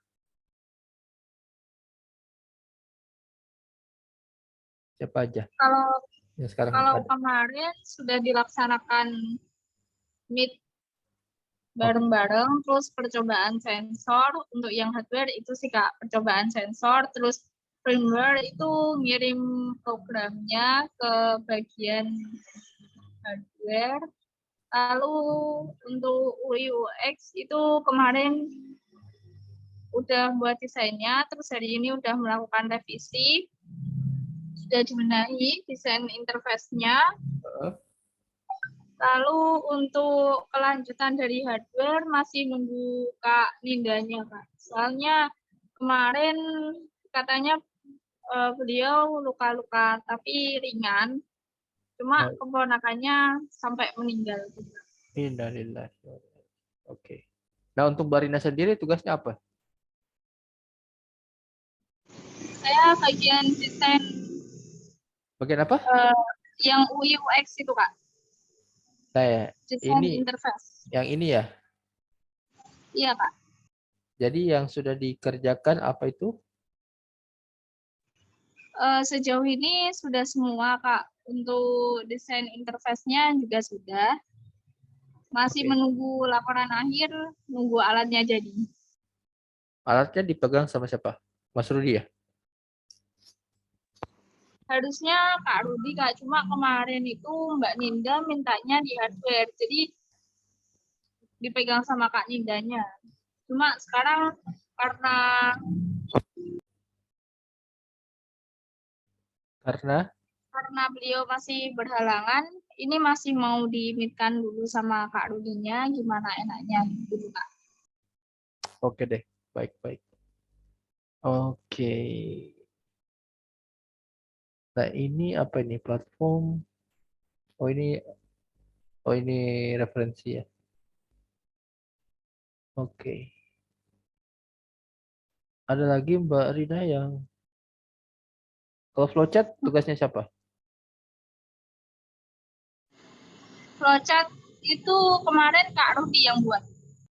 Siapa aja Kalau yang sekarang kalau hadir? kemarin sudah dilaksanakan meet bareng-bareng, terus percobaan sensor untuk yang hardware itu sih Kak, percobaan sensor, terus firmware itu ngirim programnya ke bagian hardware. Lalu untuk UI UX itu kemarin udah buat desainnya, terus hari ini udah melakukan revisi, sudah dibenahi desain interface-nya. Lalu untuk kelanjutan dari hardware masih nunggu Kak Nindanya, Kak. Soalnya kemarin katanya beliau luka-luka tapi ringan, cuma keponakannya sampai meninggal. Innalillahi. Oke. Nah, untuk Mbak Rina sendiri tugasnya apa? Saya bagian desain Bagian apa? yang UI UX itu, Kak. Saya Desain ini interface. yang ini ya. Iya, Kak. Jadi yang sudah dikerjakan apa itu? Sejauh ini sudah semua, Kak. Untuk desain interface-nya juga sudah. Masih menunggu laporan akhir, nunggu alatnya jadi. Alatnya dipegang sama siapa? Mas Rudi ya? Harusnya Kak Rudi, Kak. Cuma kemarin itu Mbak Ninda mintanya di hardware. Jadi dipegang sama Kak Nindanya. Cuma sekarang karena beliau masih berhalangan, ini masih mau di-meet-kan dulu sama Kak Rudinya, gimana enaknya dulu, Kak. Oke deh, baik-baik. Oke. Nah ini apa ini platform? Oh ini referensi ya. Oke. Ada lagi Mbak Rina yang kalau flowchart tugasnya siapa? Flowchart itu kemarin Kak Rudi yang buat.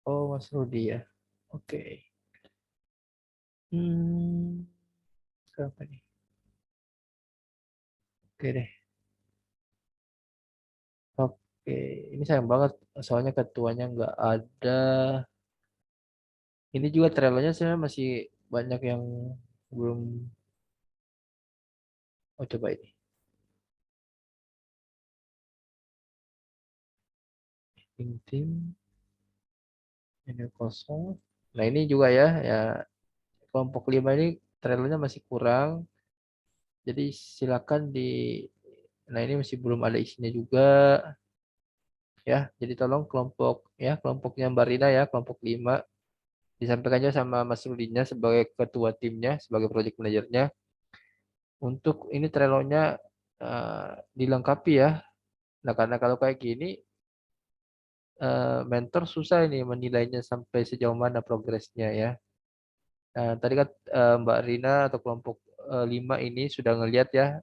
Oh Mas Rudi ya. Oke. Apa nih? Oke deh. Oke, ini sayang banget soalnya ketuanya nggak ada. Ini juga trailernya sebenarnya masih banyak yang belum. Oh coba ini. Tim ini kosong. Nah ini juga ya kelompok 5 ini trailernya masih kurang. Jadi silakan Nah ini masih belum ada isinya juga. Ya, jadi tolong kelompoknya Mbak Rina ya, kelompok 5 disampaikan aja sama Mas Rudinya sebagai ketua timnya, sebagai project manajernya. Untuk ini Trello-nya dilengkapi ya. Nah, karena kalau kayak gini mentor susah ini menilainya sampai sejauh mana progresnya ya. Nah, tadi kan Mbak Rina atau kelompok 5 ini sudah ngelihat ya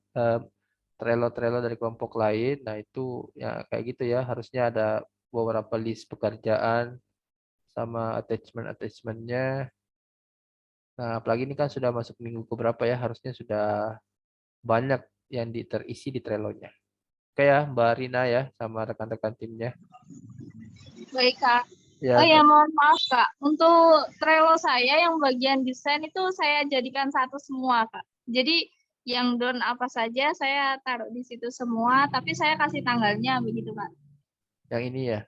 Trello dari kelompok lain. Nah, itu ya kayak gitu ya, harusnya ada beberapa list pekerjaan sama attachment-attachmentnya. Nah, apalagi ini kan sudah masuk minggu keberapa ya, harusnya sudah banyak yang terisi di Trello-nya. Oke ya, Mbak Rina ya, sama rekan-rekan timnya. Baik, Kak. Ya, Oh ya, mohon maaf, Kak. Untuk Trello saya yang bagian desain itu saya jadikan satu semua, Kak. Jadi yang down apa saja saya taruh di situ semua, tapi saya kasih tanggalnya begitu, Kak. yang ini ya.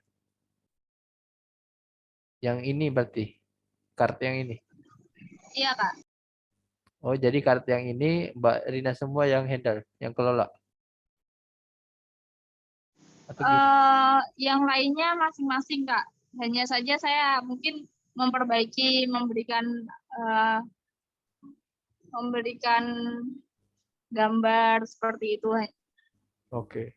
Yang ini berarti kartu yang ini. Iya, Kak. Oh, jadi kartu yang ini Mbak Rina semua yang handle, yang kelola. Atau gimana? Yang lainnya masing-masing, Kak. Hanya saja saya mungkin memperbaiki, memberikan gambar seperti itu. Oke.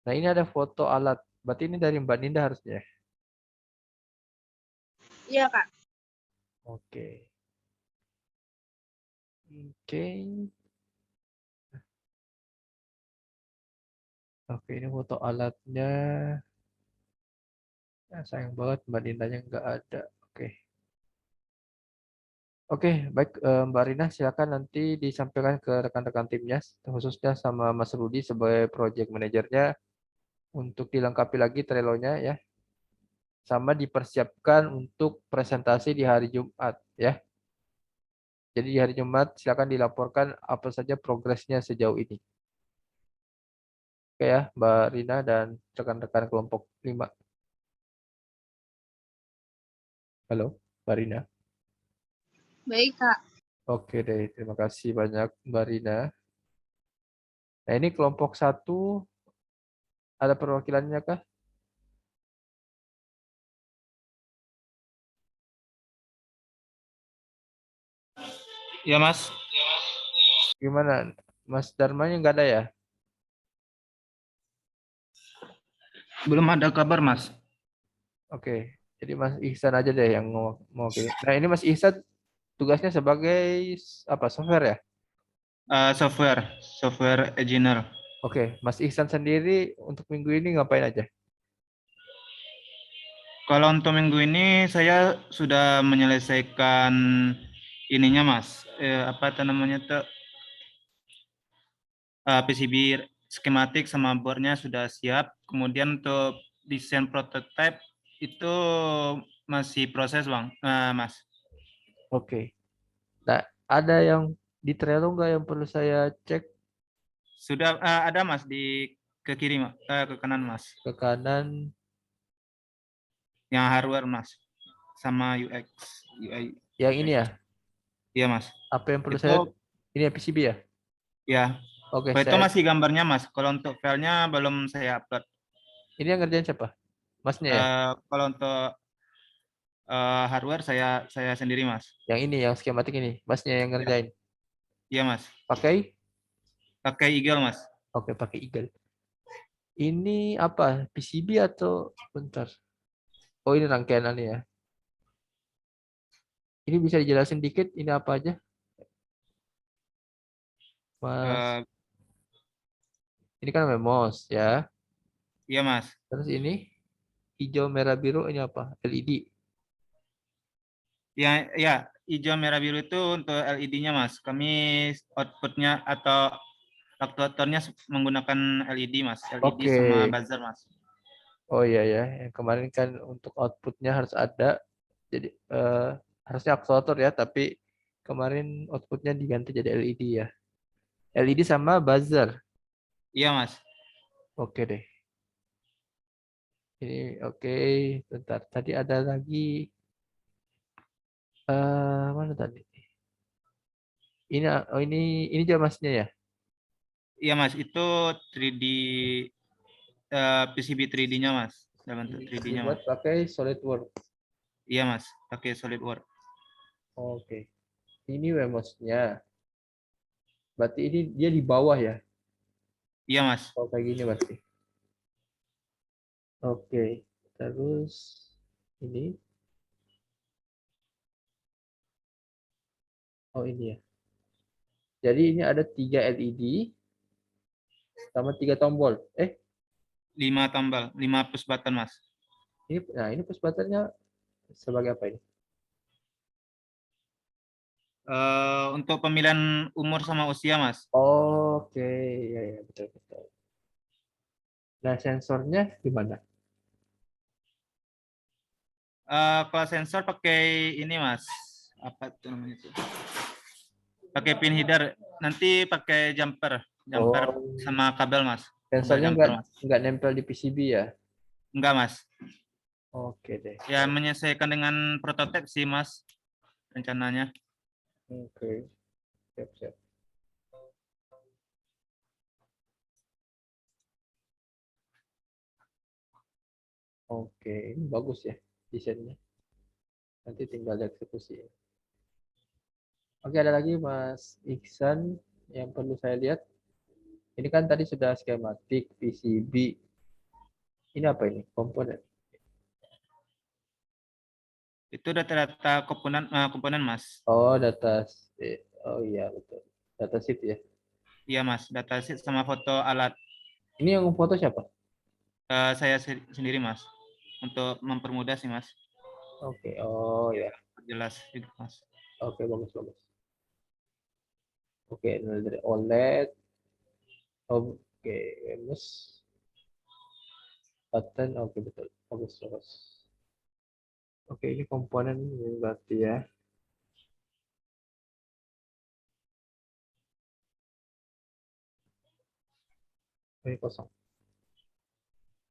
Nah, ini ada foto alat. Berarti ini dari Mbak Ninda harusnya. Iya, Kak. Oke. Oke. Oke, ini foto alatnya. Ya, sayang banget Mbak Nindanya nggak ada. Oke. Oke, baik Mbak Rina, silakan nanti disampaikan ke rekan-rekan timnya, khususnya sama Mas Rudi sebagai project manajernya untuk dilengkapi lagi Trello-nya ya. Sama dipersiapkan untuk presentasi di hari Jumat ya. Jadi di hari Jumat silakan dilaporkan apa saja progresnya sejauh ini. Oke ya, Mbak Rina dan rekan-rekan kelompok 5. Halo, Mbak Rina. Baik, Kak. Oke deh, terima kasih banyak Mbak Rina. Nah, ini kelompok 1 ada perwakilannya kah? Ya, Mas. Gimana? Mas Darmanya nggak ada ya? Belum ada kabar, Mas. Oke, jadi Mas Ihsan aja deh yang mau kirim. Nah, ini Mas Ihsan tugasnya sebagai apa? Software ya? Software engineer. Oke, Mas Ihsan sendiri untuk minggu ini ngapain aja? Kalau untuk minggu ini saya sudah menyelesaikan ininya, Mas. Apa itu namanya tuh? PCB skematik sama boardnya sudah siap. Kemudian untuk desain prototype itu masih proses, Bang, Mas. Oke. Nah, ada yang di Trello nggak yang perlu saya cek Sudah ada, Mas, ke kiri, ke kanan, Mas. ke kanan? Yang hardware, Mas, sama UX, UI. Yang ini ya? Iya, Mas. Apa yang perlu Itu saya? Ini ya PCB ya? ya. Oke, Kalau itu saya. masih gambarnya, Mas. Kalau untuk filenya belum saya upload. Ini yang ngerjain siapa? Masnya ya? Kalau untuk hardware saya sendiri, Mas. Yang ini, yang skematik ini, Masnya yang ngerjain. Iya, Mas. Pakai? Pakai Eagle, Mas. Oke, pakai Eagle. Ini apa? PCB atau bentar? Oh, ini rangkaiannya ya. Ini bisa dijelasin dikit ini apa aja? Mas, Eh, ini kan memos ya. iya, Mas. Terus ini hijau, merah, biru ini apa? LED. Ya, hijau, merah, biru itu untuk LED-nya, Mas. Kami outputnya atau aktuatornya menggunakan LED, Mas. LED Oke. sama buzzer, Mas. Oh iya ya, yang kemarin kan untuk outputnya harus ada. Jadi harusnya aktuator ya, tapi kemarin outputnya diganti jadi LED ya. LED sama buzzer. Iya, Mas. Oke deh. Ini oke, bentar. Tadi ada lagi mana tadi? Ini oh ini juga Masnya ya? Iya, Mas. Itu 3D PCB 3D-nya, Mas. Dalam bentuk 3D-nya, Mas. Dibuat pakai SolidWorks. Iya, Mas. Pakai SolidWorks. Oke. Ini Wemos-nya. Berarti ini dia di bawah ya? Iya, Mas. Oh, kayak gini berarti. Oke. Terus ini. Oh ini ya. Jadi ini ada 3 LED sama 3 tombol. 5 tombol, 5 push button, Mas. Ini push buttonnya sebagai apa ini? Untuk pemilihan umur sama usia, Mas. Oke, ya betul betul. Nah, sensornya gimana? Kalau sensor pakai ini, Mas. Apa itu namanya itu? Pakai pin header. Nanti pakai jumper sama kabel, Mas. Sensornya Jumper, Mas. nggak nempel di PCB ya? Enggak, Mas. Oke deh. Ya menyesuaikan dengan prototipe sih, Mas. Rencananya. Oke, siap. Oke, ini bagus ya desainnya. Nanti tinggal eksekusi. Oke, ada lagi Mas Iksan yang perlu saya lihat. Ini kan tadi sudah skematik PCB. Ini apa ini? Komponen. Itu data-data komponen, Mas. Oh, data. Oh iya betul. Data sheet ya. Iya, Mas. Data sheet sama foto alat. Ini yang foto siapa? Saya sendiri, Mas. Untuk mempermudah sih, Mas. Oke. Oh ya. Jelas itu, Mas. Oke, bagus. Oke, dari OLED. Oke, MS. Button. Oke, betul. Bagus. Oke, ini komponen berarti ya. Ini kosong.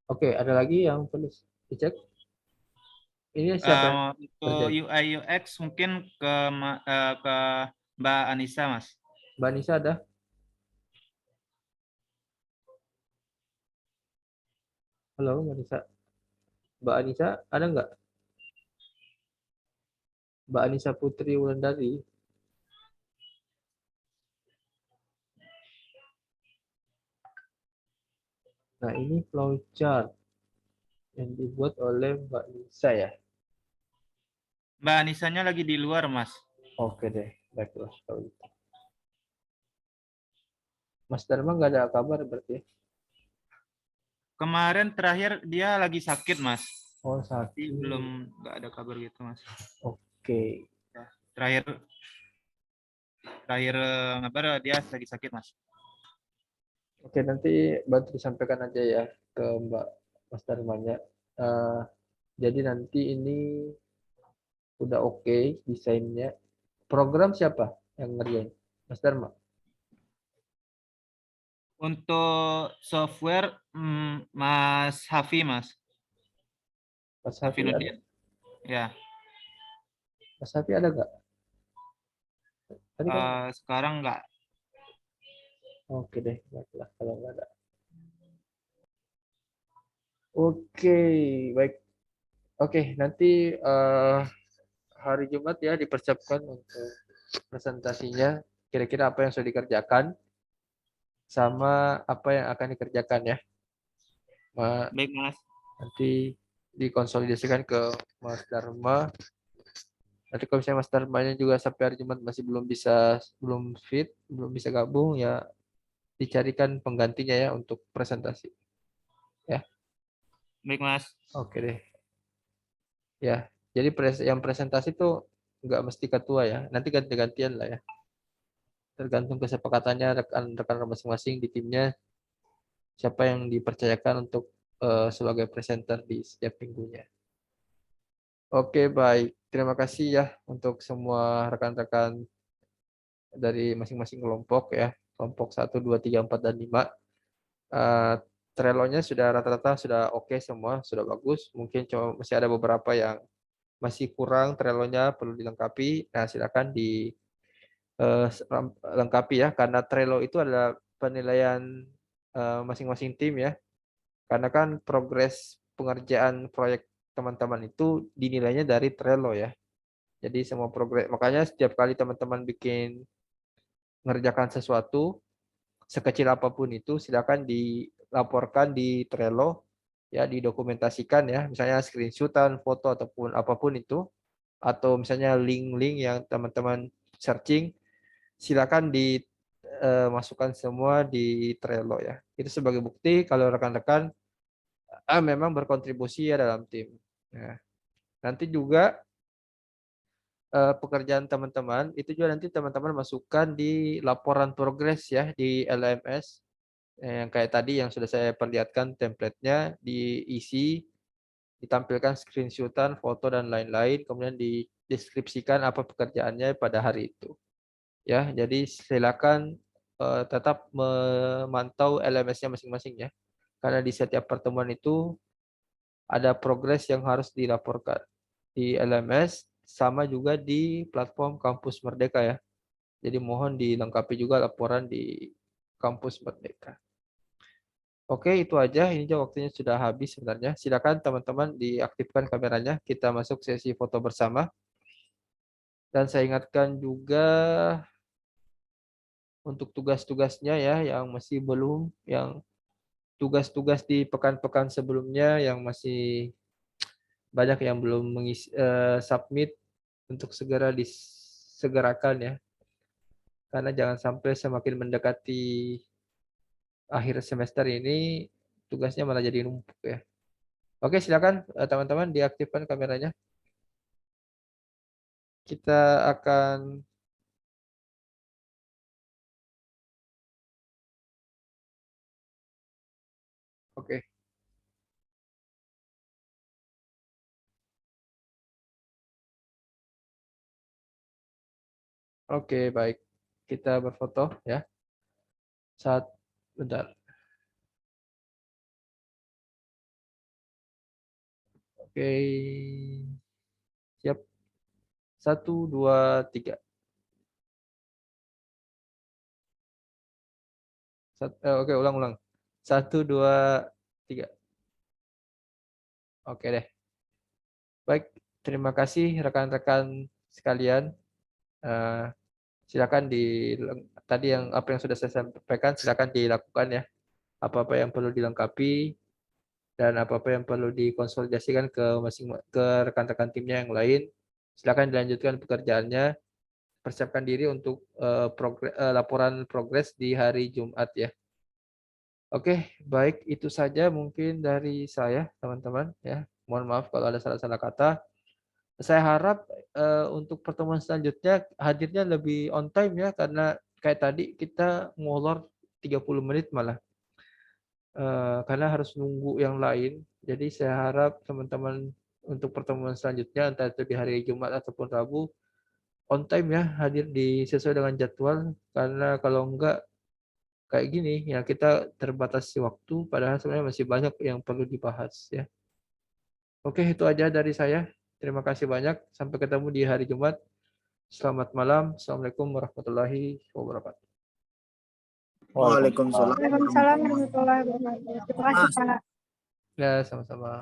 Oke, ada lagi yang perlu dicek? Ini siapa? Untuk UI UX mungkin ke Mbak Anissa, Mas. Mbak Anissa ada? Halo, Mbak Anissa. Mbak Anissa ada nggak? Mbak Anissa Putri Wulandari. Nah, ini flowchart yang dibuat oleh Mbak Anissa ya. Mbak Anissanya lagi di luar, Mas. Oke deh, baiklah kalau gitu. Mas Dharma nggak ada kabar berarti? Kemarin terakhir dia lagi sakit, Mas. Oh, sakit. Jadi belum nggak ada kabar gitu, Mas. Oke. Ya, terakhir ngabar dia lagi sakit, Mas. Oke, nanti bantu disampaikan aja ya ke Mbak Mas Dharmanya. Jadi nanti ini udah oke desainnya. Program siapa yang ngerjain? Mas Dharma? Untuk software, Mas Hafi, Mas. Mas Hafi ada? Nurdin. Ya. Mas Hafi ada nggak? Tadi kan? Sekarang nggak. Oke deh, baiklah kalau nggak ada. Oke, baik. Oke, nanti hari Jumat ya dipersiapkan untuk presentasinya. Kira-kira apa yang sudah dikerjakan sama apa yang akan dikerjakan ya. Baik, Mas. Nanti dikonsolidasikan ke Mas Dharma. Nanti kalau misalnya Mas Dharmanya juga sampai hari Jumat masih belum bisa gabung ya, dicarikan penggantinya ya untuk presentasi. Ya. Baik, Mas. Oke deh. Ya, jadi yang presentasi tuh nggak mesti ketua ya. Nanti ganti-gantian lah ya. Tergantung kesepakatannya rekan-rekan masing-masing di timnya, siapa yang dipercayakan untuk sebagai presenter di setiap minggunya. Oke, baik. Terima kasih ya untuk semua rekan-rekan dari masing-masing kelompok ya. Kelompok 1, 2, 3, 4, dan 5. Trello-nya sudah rata-rata sudah oke semua, sudah bagus. Mungkin cuma masih ada beberapa yang masih kurang, Trello-nya perlu dilengkapi. Nah, silakan dilengkapi ya, karena Trello itu adalah penilaian masing-masing tim ya. Karena kan progres pengerjaan proyek teman-teman itu dinilainya dari Trello ya. Jadi semua progres, makanya setiap kali teman-teman mengerjakan sesuatu, sekecil apapun itu, silakan dilaporkan di Trello ya didokumentasikan ya, misalnya screenshotan, foto ataupun apapun itu, atau misalnya link-link yang teman-teman searching, silakan dimasukkan semua di Trello ya. Itu sebagai bukti kalau rekan-rekan memang berkontribusi ya dalam tim. Ya. Nanti juga pekerjaan teman-teman itu juga nanti teman-teman masukkan di laporan progres ya di LMS yang kayak tadi yang sudah saya perlihatkan template-nya diisi, ditampilkan screenshotan, foto dan lain-lain, kemudian dideskripsikan apa pekerjaannya pada hari itu. Ya, jadi silakan tetap memantau LMS-nya masing-masing ya. Karena di setiap pertemuan itu ada progres yang harus dilaporkan di LMS sama juga di platform Kampus Merdeka ya. Jadi mohon dilengkapi juga laporan di Kampus Merdeka. Oke, itu aja. Ini juga waktunya sudah habis sebenarnya. Silakan teman-teman diaktifkan kameranya. Kita masuk sesi foto bersama. Dan saya ingatkan juga untuk tugas-tugasnya ya yang masih belum, yang tugas-tugas di pekan-pekan sebelumnya yang masih banyak yang belum submit untuk segera disegerakan ya. Karena jangan sampai semakin mendekati akhir semester ini tugasnya malah jadi numpuk ya. Oke, silakan teman-teman diaktifkan kameranya. Kita akan Oke. Oke, baik. Kita berfoto ya. Bentar. Oke. Siap. 1, 2, 3. Oke, ulang-ulang. 1, 2, 3. Oke deh. Baik, terima kasih rekan-rekan sekalian. Silakan tadi apa yang sudah saya sampaikan silakan dilakukan ya. Apa-apa yang perlu dilengkapi dan apa-apa yang perlu dikonsolidasikan ke rekan-rekan timnya yang lain. Silakan dilanjutkan pekerjaannya. Persiapkan diri untuk laporan progres di hari Jumat ya. Oke, baik itu saja mungkin dari saya teman-teman ya. Mohon maaf kalau ada salah-salah kata. Saya harap untuk pertemuan selanjutnya hadirnya lebih on time ya karena kayak tadi kita ngolor 30 menit malah. Karena harus nunggu yang lain. Jadi saya harap teman-teman untuk pertemuan selanjutnya entah itu di hari Jumat ataupun Rabu on time ya hadir sesuai dengan jadwal karena kalau enggak kayak gini ya kita terbatasi waktu padahal sebenarnya masih banyak yang perlu dibahas ya. Oke, itu aja dari saya. Terima kasih banyak. Sampai ketemu di hari Jumat. Selamat malam. Assalamualaikum warahmatullahi wabarakatuh. Waalaikumsalam. Waalaikumsalam warahmatullahi wabarakatuh. Terima kasih, Pak. Ya, sama-sama.